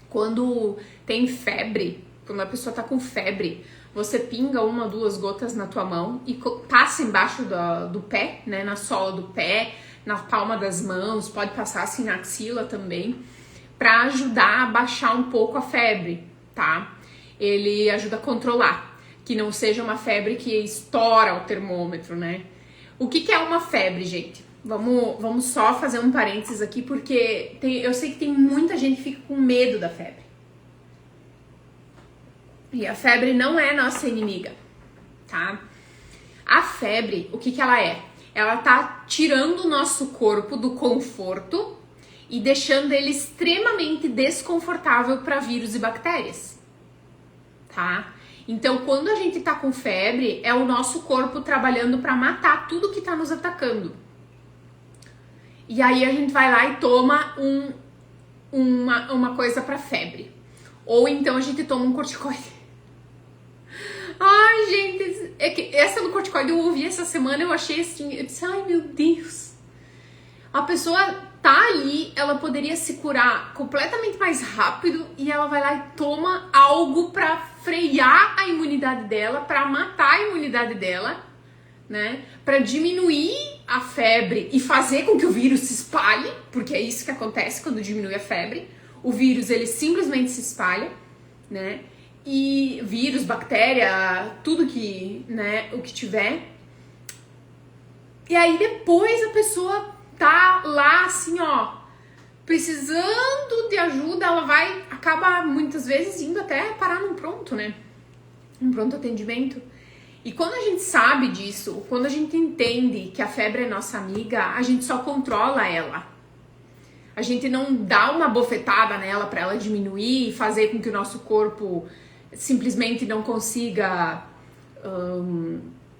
quando tem febre, quando a pessoa tá com febre, você pinga 1 ou 2 gotas na tua mão e passa embaixo do pé, né? Na sola do pé, na palma das mãos, pode passar assim na axila também, para ajudar a baixar um pouco a febre, tá? Ele ajuda a controlar, que não seja uma febre que estoura o termômetro, né? O que é uma febre, gente? vamos só fazer um parênteses aqui, porque eu sei que tem muita gente que fica com medo da febre. E a febre não é nossa inimiga, tá? A febre, o que ela é? Ela tá tirando o nosso corpo do conforto e deixando ele extremamente desconfortável para vírus e bactérias, tá? Então, quando a gente tá com febre, é o nosso corpo trabalhando para matar tudo que tá nos atacando. E aí a gente vai lá e toma uma coisa para febre. Ou então a gente toma um corticoide. Ai, gente, é que essa do corticoide eu ouvi essa semana, eu achei assim, eu disse, ai meu Deus. A pessoa tá ali, ela poderia se curar completamente mais rápido e ela vai lá e toma algo pra frear a imunidade dela, pra matar a imunidade dela, né? Pra diminuir a febre e fazer com que o vírus se espalhe, porque é isso que acontece quando diminui a febre. O vírus, ele simplesmente se espalha, né? E vírus, bactéria, tudo que, né, o que tiver. E aí depois a pessoa tá lá assim, ó, precisando de ajuda, ela acaba muitas vezes indo até parar num pronto, né? Um pronto atendimento. E quando a gente sabe disso, quando a gente entende que a febre é nossa amiga, a gente só controla ela. A gente não dá uma bofetada nela para ela diminuir e fazer com que o nosso corpo simplesmente não consiga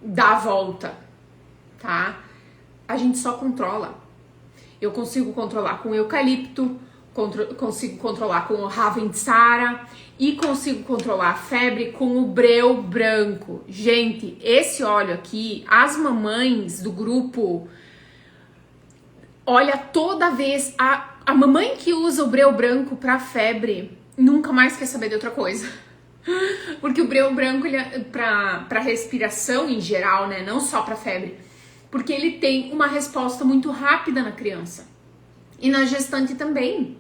dar a volta, tá? A gente só controla. Eu consigo controlar com eucalipto, consigo controlar com o Ravensara e consigo controlar a febre com o breu branco. Gente, esse óleo aqui, as mamães do grupo, olha, toda vez a mamãe que usa o breu branco pra febre nunca mais quer saber de outra coisa. Porque o breu branco, ele é pra respiração em geral, né? Não só pra febre. Porque ele tem uma resposta muito rápida na criança. E na gestante também,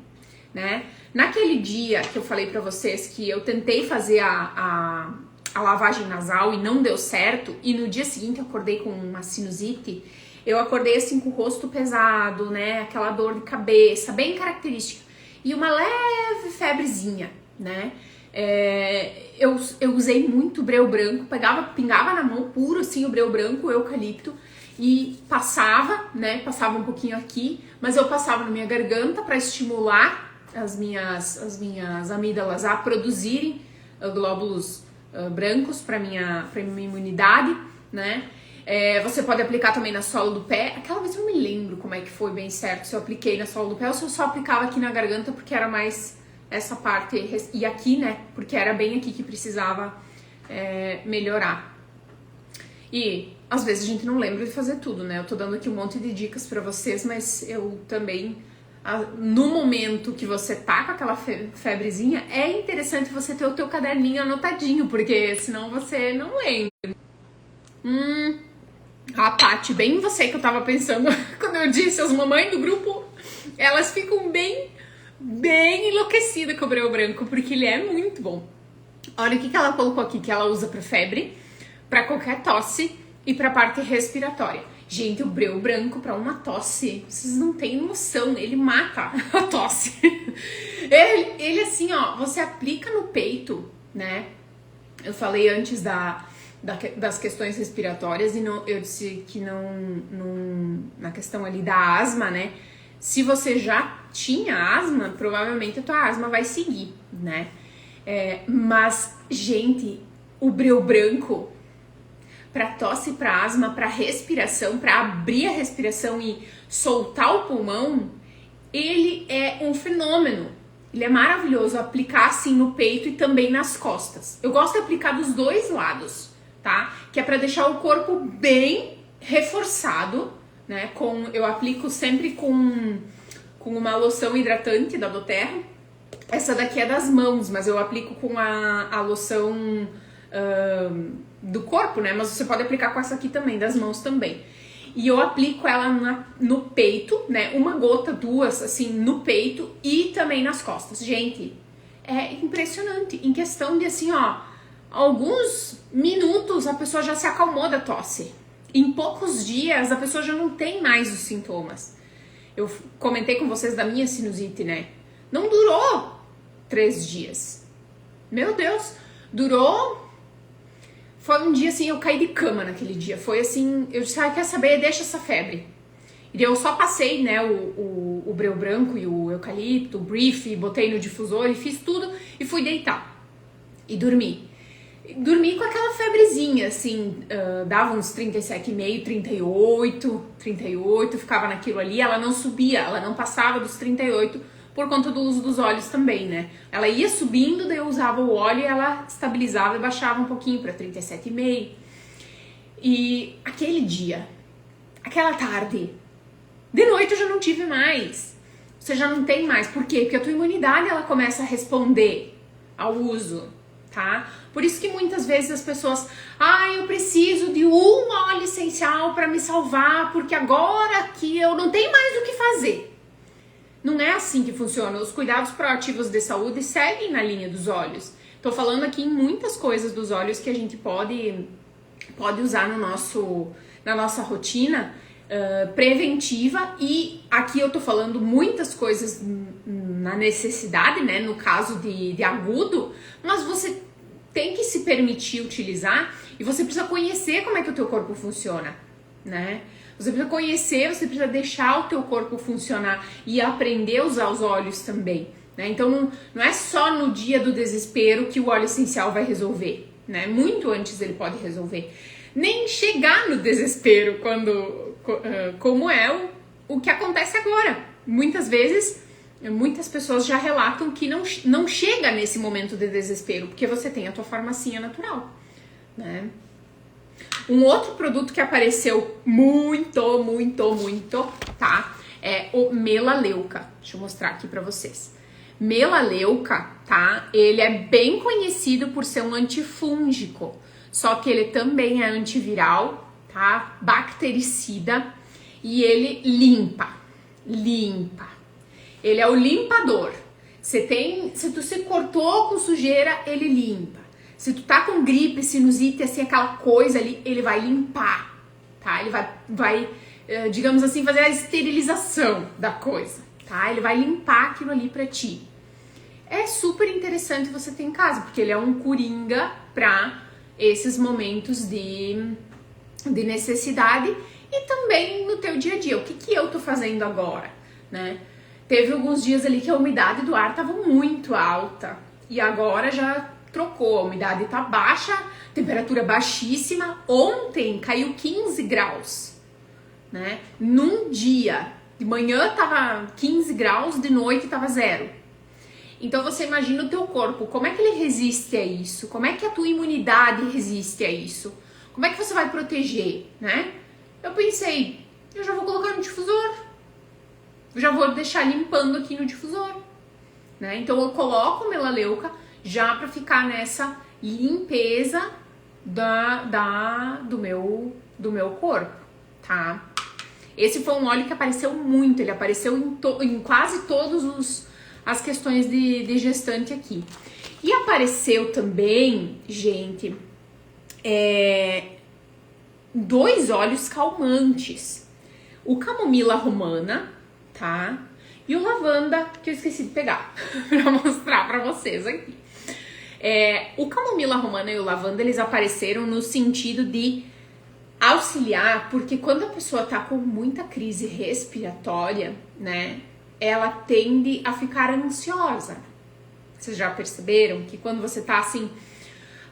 né? Naquele dia que eu falei pra vocês que eu tentei fazer a lavagem nasal e não deu certo, e no dia seguinte eu acordei com uma sinusite, eu acordei assim com o rosto pesado, né? Aquela dor de cabeça, bem característica. E uma leve febrezinha, né? Eu usei muito breu branco, pingava na mão puro assim o breu branco, o eucalipto, e passava, né? Passava um pouquinho aqui, mas eu passava na minha garganta para estimular as minhas amígdalas a produzirem glóbulos brancos para minha imunidade, né? Você pode aplicar também na sola do pé. Aquela vez eu não me lembro como é que foi bem certo, se eu apliquei na sola do pé ou se eu só aplicava aqui na garganta porque era mais essa parte, e aqui, né, porque era bem aqui que precisava melhorar. E às vezes a gente não lembra de fazer tudo, né? Eu tô dando aqui um monte de dicas pra vocês, mas eu também, no momento que você tá com aquela febrezinha, é interessante você ter o teu caderninho anotadinho, porque senão você não lembra. A Tati, bem você que eu tava pensando quando eu disse, as mamães do grupo, elas ficam bem enlouquecidas com o breu branco, porque ele é muito bom. Olha o que ela colocou aqui, que ela usa pra febre, pra qualquer tosse e pra parte respiratória. Gente, o breu branco pra uma tosse, vocês não têm noção, ele mata a tosse. Ele assim, ó, você aplica no peito, né? Eu falei antes das questões respiratórias e eu disse que na questão ali da asma, né? Se você já tinha asma, provavelmente a tua asma vai seguir, né? Mas, gente, o breu branco para tosse, para asma, para respiração, para abrir a respiração e soltar o pulmão, ele é um fenômeno. Ele é maravilhoso aplicar assim no peito e também nas costas. Eu gosto de aplicar dos dois lados, tá? Que é para deixar o corpo bem reforçado, né? Eu aplico sempre com uma loção hidratante da doTERRA. Essa daqui é das mãos, mas eu aplico com a loção do corpo, né? Mas você pode aplicar com essa aqui também, das mãos também. E eu aplico ela no peito, né? Uma gota, duas, assim, no peito e também nas costas. Gente, é impressionante. Em questão de, assim, ó, alguns minutos a pessoa já se acalmou da tosse. em poucos dias a pessoa já não tem mais os sintomas. Eu comentei com vocês da minha sinusite, né? Não durou 3 dias. Meu Deus, durou... Foi um dia assim, eu caí de cama naquele dia. Foi assim, eu disse, quer saber, deixa essa febre. E eu só passei, né, o breu branco e o eucalipto, o brief, botei no difusor e fiz tudo e fui deitar. E dormi. Dormi com aquela febrezinha, assim, dava uns 37,5, 38, ficava naquilo ali, ela não subia, ela não passava dos 38 por conta do uso dos óleos também, né? Ela ia subindo, daí eu usava o óleo e ela estabilizava e baixava um pouquinho para 37,5. E aquele dia, aquela tarde, de noite eu já não tive mais. Você já não tem mais. Por quê? Porque a tua imunidade ela começa a responder ao uso, tá? Por isso que muitas vezes as pessoas, eu preciso de um óleo essencial para me salvar, porque agora que eu não tenho mais o que fazer. Não é assim que funciona. Os cuidados proativos de saúde seguem na linha dos óleos. Tô falando aqui em muitas coisas dos óleos que a gente pode usar na nossa rotina preventiva, e aqui eu tô falando muitas coisas na necessidade, né, no caso de agudo, mas você tem que se permitir utilizar e você precisa conhecer como é que o teu corpo funciona, né? Você precisa conhecer, você precisa deixar o teu corpo funcionar e aprender a usar os óleos também, né? Então não é só no dia do desespero que o óleo essencial vai resolver, né? Muito antes ele pode resolver. Nem chegar no desespero como é o que acontece agora. Muitas vezes, muitas pessoas já relatam que não chega nesse momento de desespero, porque você tem a tua farmacinha natural, né? Um outro produto que apareceu muito, tá? É o melaleuca. Deixa eu mostrar aqui pra vocês. Melaleuca, tá? Ele é bem conhecido por ser um antifúngico, só que ele também é antiviral, tá? Bactericida, e ele limpa. Ele é o limpador. Se tu se cortou com sujeira, ele limpa. Se tu tá com gripe, sinusite, assim, aquela coisa ali, ele vai limpar, tá? Ele vai, digamos assim, fazer a esterilização da coisa, tá? Ele vai limpar aquilo ali pra ti. É super interessante você ter em casa, porque ele é um coringa pra esses momentos de necessidade e também no teu dia a dia. O que eu tô fazendo agora, né? Teve alguns dias ali que a umidade do ar tava muito alta e agora já trocou, a umidade tá baixa, temperatura baixíssima. Ontem caiu 15 graus, né? Num dia, de manhã tava 15 graus, de noite tava 0. Então você imagina o teu corpo, como é que ele resiste a isso? Como é que a tua imunidade resiste a isso? Como é que você vai proteger, né? Eu pensei, eu já vou colocar no difusor, eu já vou deixar limpando aqui no difusor, né? Então eu coloco melaleuca já para ficar nessa limpeza do meu corpo, tá? Esse foi um óleo que apareceu muito, ele apareceu em quase todos as questões de gestante aqui. E apareceu também, gente, 2 óleos calmantes. O camomila romana, tá? E o lavanda, que eu esqueci de pegar pra mostrar pra vocês aqui. O camomila romana e o lavanda, eles apareceram no sentido de auxiliar, porque quando a pessoa tá com muita crise respiratória, né, ela tende a ficar ansiosa. Vocês já perceberam que quando você tá assim,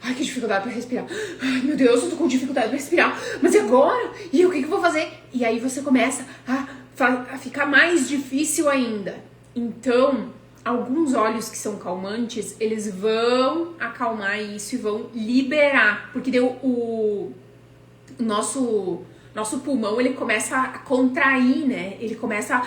ai, que dificuldade pra respirar, ai, meu Deus, eu tô com dificuldade pra respirar, mas e agora? E o que eu vou fazer? E aí você começa a ficar mais difícil ainda. Então, alguns óleos que são calmantes, eles vão acalmar isso e vão liberar, porque o nosso pulmão, ele começa a contrair, né? Ele começa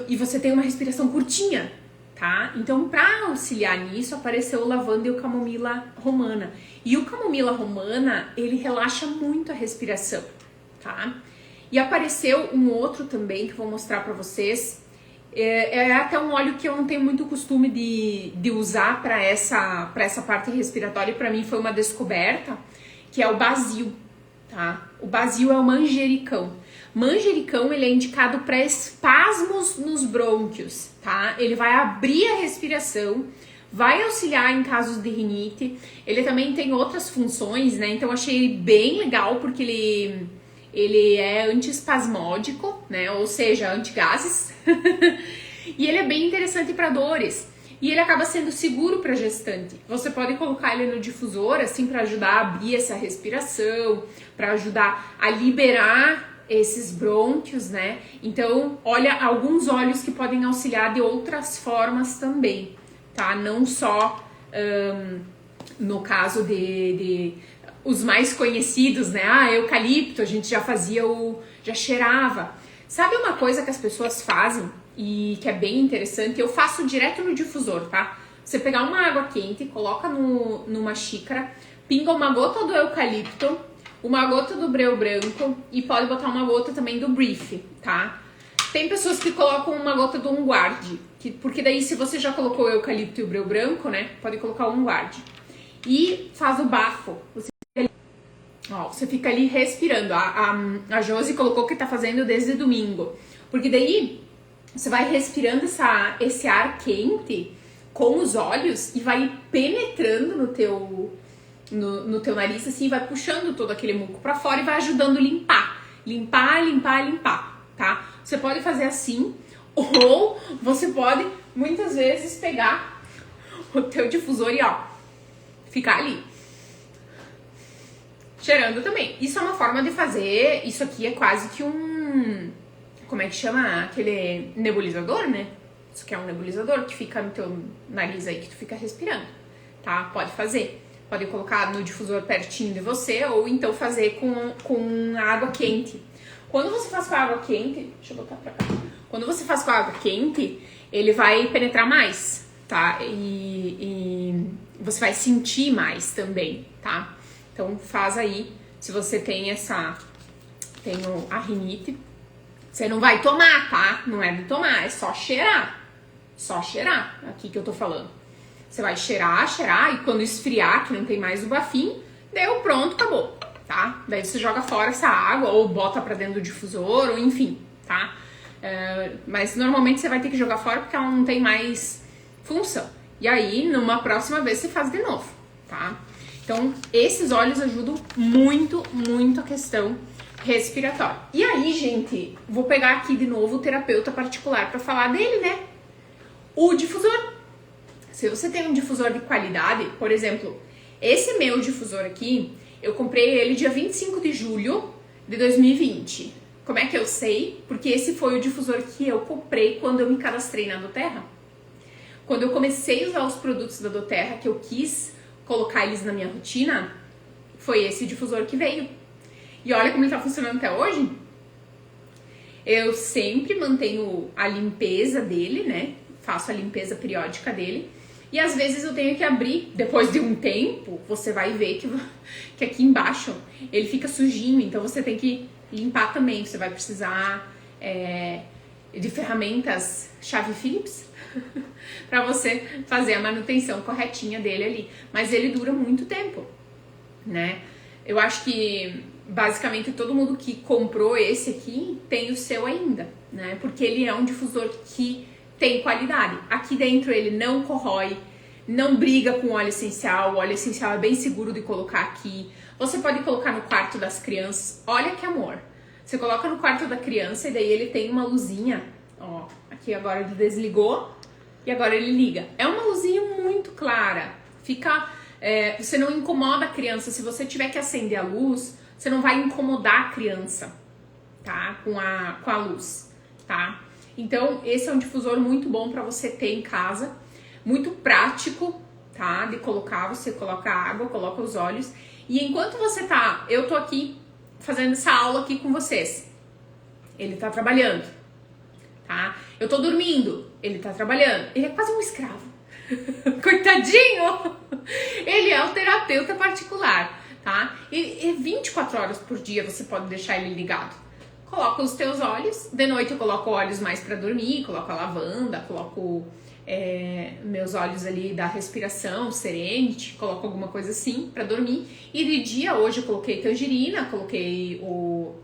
e você tem uma respiração curtinha, tá? Então, para auxiliar nisso, apareceu o lavanda e o camomila romana. E o camomila romana, ele relaxa muito a respiração, tá? E apareceu um outro também que eu vou mostrar para vocês. É até um óleo que eu não tenho muito costume de usar para essa parte respiratória, e para mim foi uma descoberta, que é o basil, tá? O basil é o manjericão. Manjericão, ele é indicado para espasmos nos brônquios, tá? Ele vai abrir a respiração, vai auxiliar em casos de rinite. Ele também tem outras funções, né? Então, achei bem legal porque ele é antiespasmódico, né? Ou seja, antigases. E ele é bem interessante para dores. E ele acaba sendo seguro para gestante. Você pode colocar ele no difusor, assim, para ajudar a abrir essa respiração, para ajudar a liberar esses brônquios, né? Então, olha, alguns óleos que podem auxiliar de outras formas também, tá? Não só no caso de os mais conhecidos, né? Eucalipto, a gente já fazia já cheirava. Sabe uma coisa que as pessoas fazem e que é bem interessante? Eu faço direto no difusor, tá? Você pegar uma água quente, coloca numa xícara, pinga uma gota do eucalipto, uma gota do breu branco e pode botar uma gota também do brief, tá? Tem pessoas que colocam uma gota do on guard, porque daí se você já colocou o eucalipto e o breu branco, né, pode colocar o on guard. E faz o bafo. Você fica ali respirando. A Josi colocou que tá fazendo desde domingo. Porque daí você vai respirando esse ar quente com os olhos e vai penetrando no teu nariz, assim, vai puxando todo aquele muco pra fora e vai ajudando a limpar. Limpar, tá? Você pode fazer assim, ou você pode, muitas vezes, pegar o teu difusor e, ficar ali. Cheirando também. Isso é uma forma de fazer, isso aqui é quase que como é que chama? Aquele nebulizador, né? Isso aqui é um nebulizador que fica no teu nariz aí, que tu fica respirando, tá? Pode fazer. Pode colocar no difusor pertinho de você ou então fazer com água quente. Quando você faz com a água quente, deixa eu botar pra cá. Quando você faz com a água quente, ele vai penetrar mais, tá? E você vai sentir mais também, tá? Então faz aí, se você tem a rinite, você não vai tomar, tá? Não é de tomar, é só cheirar. Só cheirar, aqui que eu tô falando. Você vai cheirar e quando esfriar, que não tem mais o bafinho, deu, pronto, acabou, tá? Daí você joga fora essa água ou bota pra dentro do difusor, ou enfim, tá? Mas normalmente você vai ter que jogar fora porque ela não tem mais função. E aí, numa próxima vez, você faz de novo, tá? Então, esses óleos ajudam muito, muito a questão respiratória. E aí, gente, vou pegar aqui de novo o terapeuta particular pra falar dele, né? O difusor. Se você tem um difusor de qualidade, por exemplo, esse meu difusor aqui, eu comprei ele dia 25 de julho de 2020. Como é que eu sei? Porque esse foi o difusor que eu comprei quando eu me cadastrei na doTERRA. Quando eu comecei a usar os produtos da doTERRA, que eu quis colocar eles na minha rotina, foi esse difusor que veio. E olha como ele tá funcionando até hoje. Eu sempre mantenho a limpeza dele, né? Faço a limpeza periódica dele. E às vezes eu tenho que abrir, depois de um tempo, você vai ver que aqui embaixo ele fica sujinho, então você tem que limpar também. Você vai precisar de ferramentas chave Phillips para você fazer a manutenção corretinha dele ali. Mas ele dura muito tempo, né? Eu acho que basicamente todo mundo que comprou esse aqui tem o seu ainda, né? Porque ele é um difusor que tem qualidade. Aqui dentro ele não corrói, não briga com óleo essencial. O óleo essencial é bem seguro de colocar aqui. Você pode colocar no quarto das crianças. Olha que amor. Você coloca no quarto da criança e daí ele tem uma luzinha. Ó, aqui agora ele desligou e agora ele liga. É uma luzinha muito clara. Você não incomoda a criança. Se você tiver que acender a luz, você não vai incomodar a criança, tá? Com a luz, tá? Então, esse é um difusor muito bom para você ter em casa, muito prático, tá? De colocar, você coloca a água, coloca os óleos. E enquanto eu tô aqui fazendo essa aula aqui com vocês, ele tá trabalhando, tá? Eu tô dormindo, ele tá trabalhando. Ele é quase um escravo. Coitadinho! Ele é o terapeuta particular, tá? E 24 horas por dia você pode deixar ele ligado. Coloca os teus óleos, de noite eu coloco óleos mais pra dormir, coloco a lavanda, coloco meus olhos ali da respiração, Serenity, coloco alguma coisa assim pra dormir. E de dia, hoje eu coloquei tangerina, coloquei o...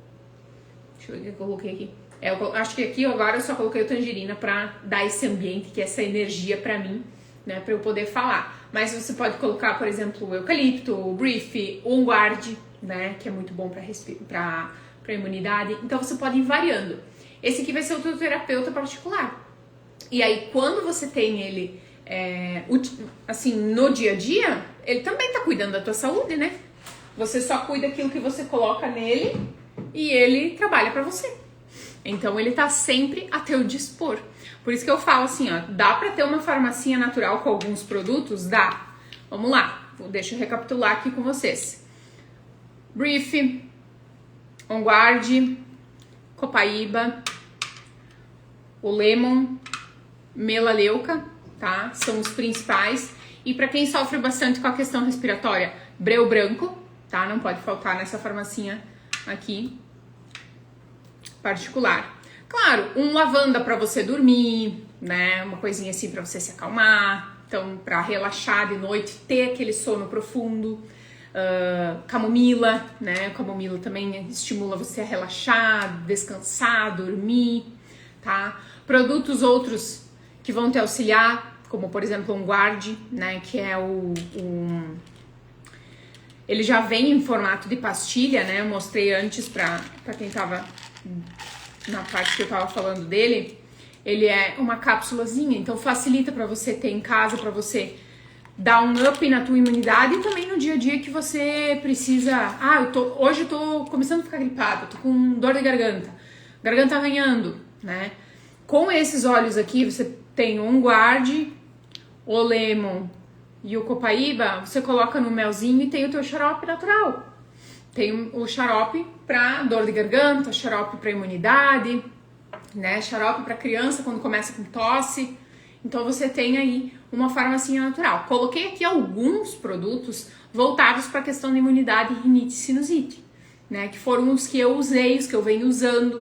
Deixa eu ver o que eu coloquei aqui. Eu acho que aqui agora eu só coloquei o tangerina pra dar esse ambiente, que é essa energia pra mim, né, pra eu poder falar. Mas você pode colocar, por exemplo, o eucalipto, o brief, o onguard, né, que é muito bom pra imunidade. Então você pode ir variando. Esse aqui vai ser o teu terapeuta particular. E aí, quando você tem ele, assim, no dia a dia, ele também tá cuidando da tua saúde, né? Você só cuida daquilo que você coloca nele e ele trabalha pra você. Então, ele tá sempre a teu dispor. Por isso que eu falo assim, ó, dá pra ter uma farmacinha natural com alguns produtos? Dá. Vamos lá, deixa eu recapitular aqui com vocês. Brief, onguard, copaíba, o lemon, melaleuca, tá? São os principais. E para quem sofre bastante com a questão respiratória, breu branco, tá? Não pode faltar nessa farmacinha aqui particular. Claro, um lavanda para você dormir, né? Uma coisinha assim para você se acalmar. Então, para relaxar de noite, ter aquele sono profundo. Camomila, né? Camomila também estimula você a relaxar, descansar, dormir, tá? Produtos outros que vão te auxiliar, como por exemplo um guard, né? Que é ele já vem em formato de pastilha, né? Eu mostrei antes pra quem tava na parte que eu tava falando dele. Ele é uma cápsulazinha, então facilita pra você ter em casa, pra você dar um up na tua imunidade e também no dia a dia que você precisa... hoje eu tô começando a ficar gripada, tô com dor de garganta arranhando, né? Com esses óleos aqui, você tem o onguard, o lemon e o copaíba, você coloca no melzinho e tem o teu xarope natural. Tem o xarope pra dor de garganta, xarope pra imunidade, né? Xarope pra criança quando começa com tosse. Então você tem aí uma farmacinha natural. Coloquei aqui alguns produtos voltados para a questão da imunidade, rinite e sinusite, né? Que foram os que eu usei, os que eu venho usando.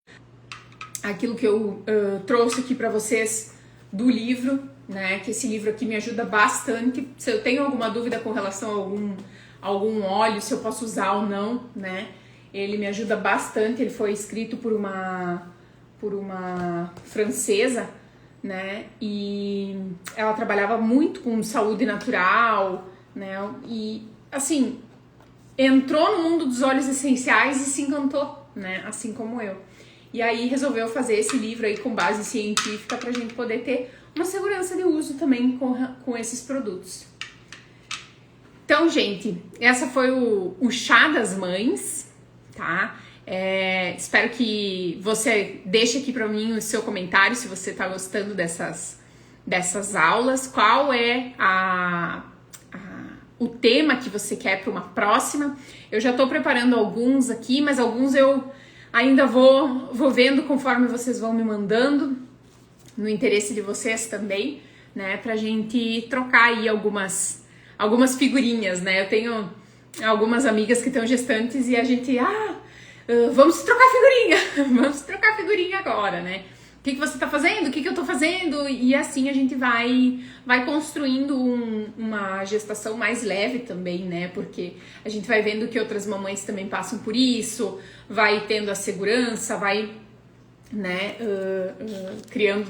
Aquilo que eu trouxe aqui para vocês do livro, né? Que esse livro aqui me ajuda bastante. Se eu tenho alguma dúvida com relação a algum óleo, se eu posso usar ou não, né? Ele me ajuda bastante. Ele foi escrito por uma francesa, né? E ela trabalhava muito com saúde natural, né? E assim, entrou no mundo dos óleos essenciais e se encantou, né? Assim como eu. E aí resolveu fazer esse livro aí com base científica pra gente poder ter uma segurança de uso também com esses produtos. Então, gente, essa foi o chá das mães, tá? Espero que você deixe aqui pra mim o seu comentário se você tá gostando dessas aulas. Qual é o tema que você quer para uma próxima? Eu já tô preparando alguns aqui, mas alguns eu ainda vou vendo conforme vocês vão me mandando, no interesse de vocês também, né? Pra gente trocar aí algumas figurinhas, né? Eu tenho algumas amigas que estão gestantes e a gente... vamos trocar figurinha, vamos trocar figurinha agora, né? O que você tá fazendo? O que eu tô fazendo? E assim a gente vai construindo uma gestação mais leve também, né? Porque a gente vai vendo que outras mamães também passam por isso, vai tendo a segurança, vai, né, criando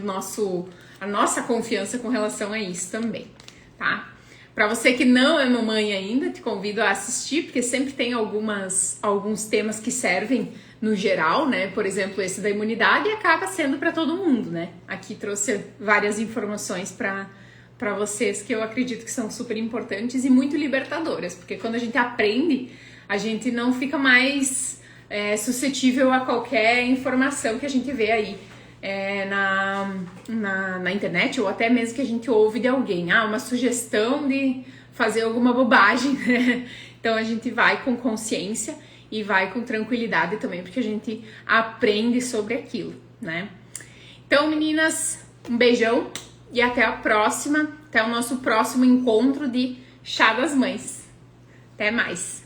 a nossa confiança com relação a isso também, tá? Pra você que não é mamãe ainda, te convido a assistir, porque sempre tem alguns temas que servem no geral, né? Por exemplo, esse da imunidade acaba sendo para todo mundo, né? Aqui trouxe várias informações para vocês que eu acredito que são super importantes e muito libertadoras, porque quando a gente aprende, a gente não fica mais suscetível a qualquer informação que a gente vê aí na internet, ou até mesmo que a gente ouve de alguém, uma sugestão de fazer alguma bobagem, né? Então a gente vai com consciência e vai com tranquilidade também, porque a gente aprende sobre aquilo, né? Então, meninas, um beijão e até a próxima, até o nosso próximo encontro de Chá das Mães. Até mais!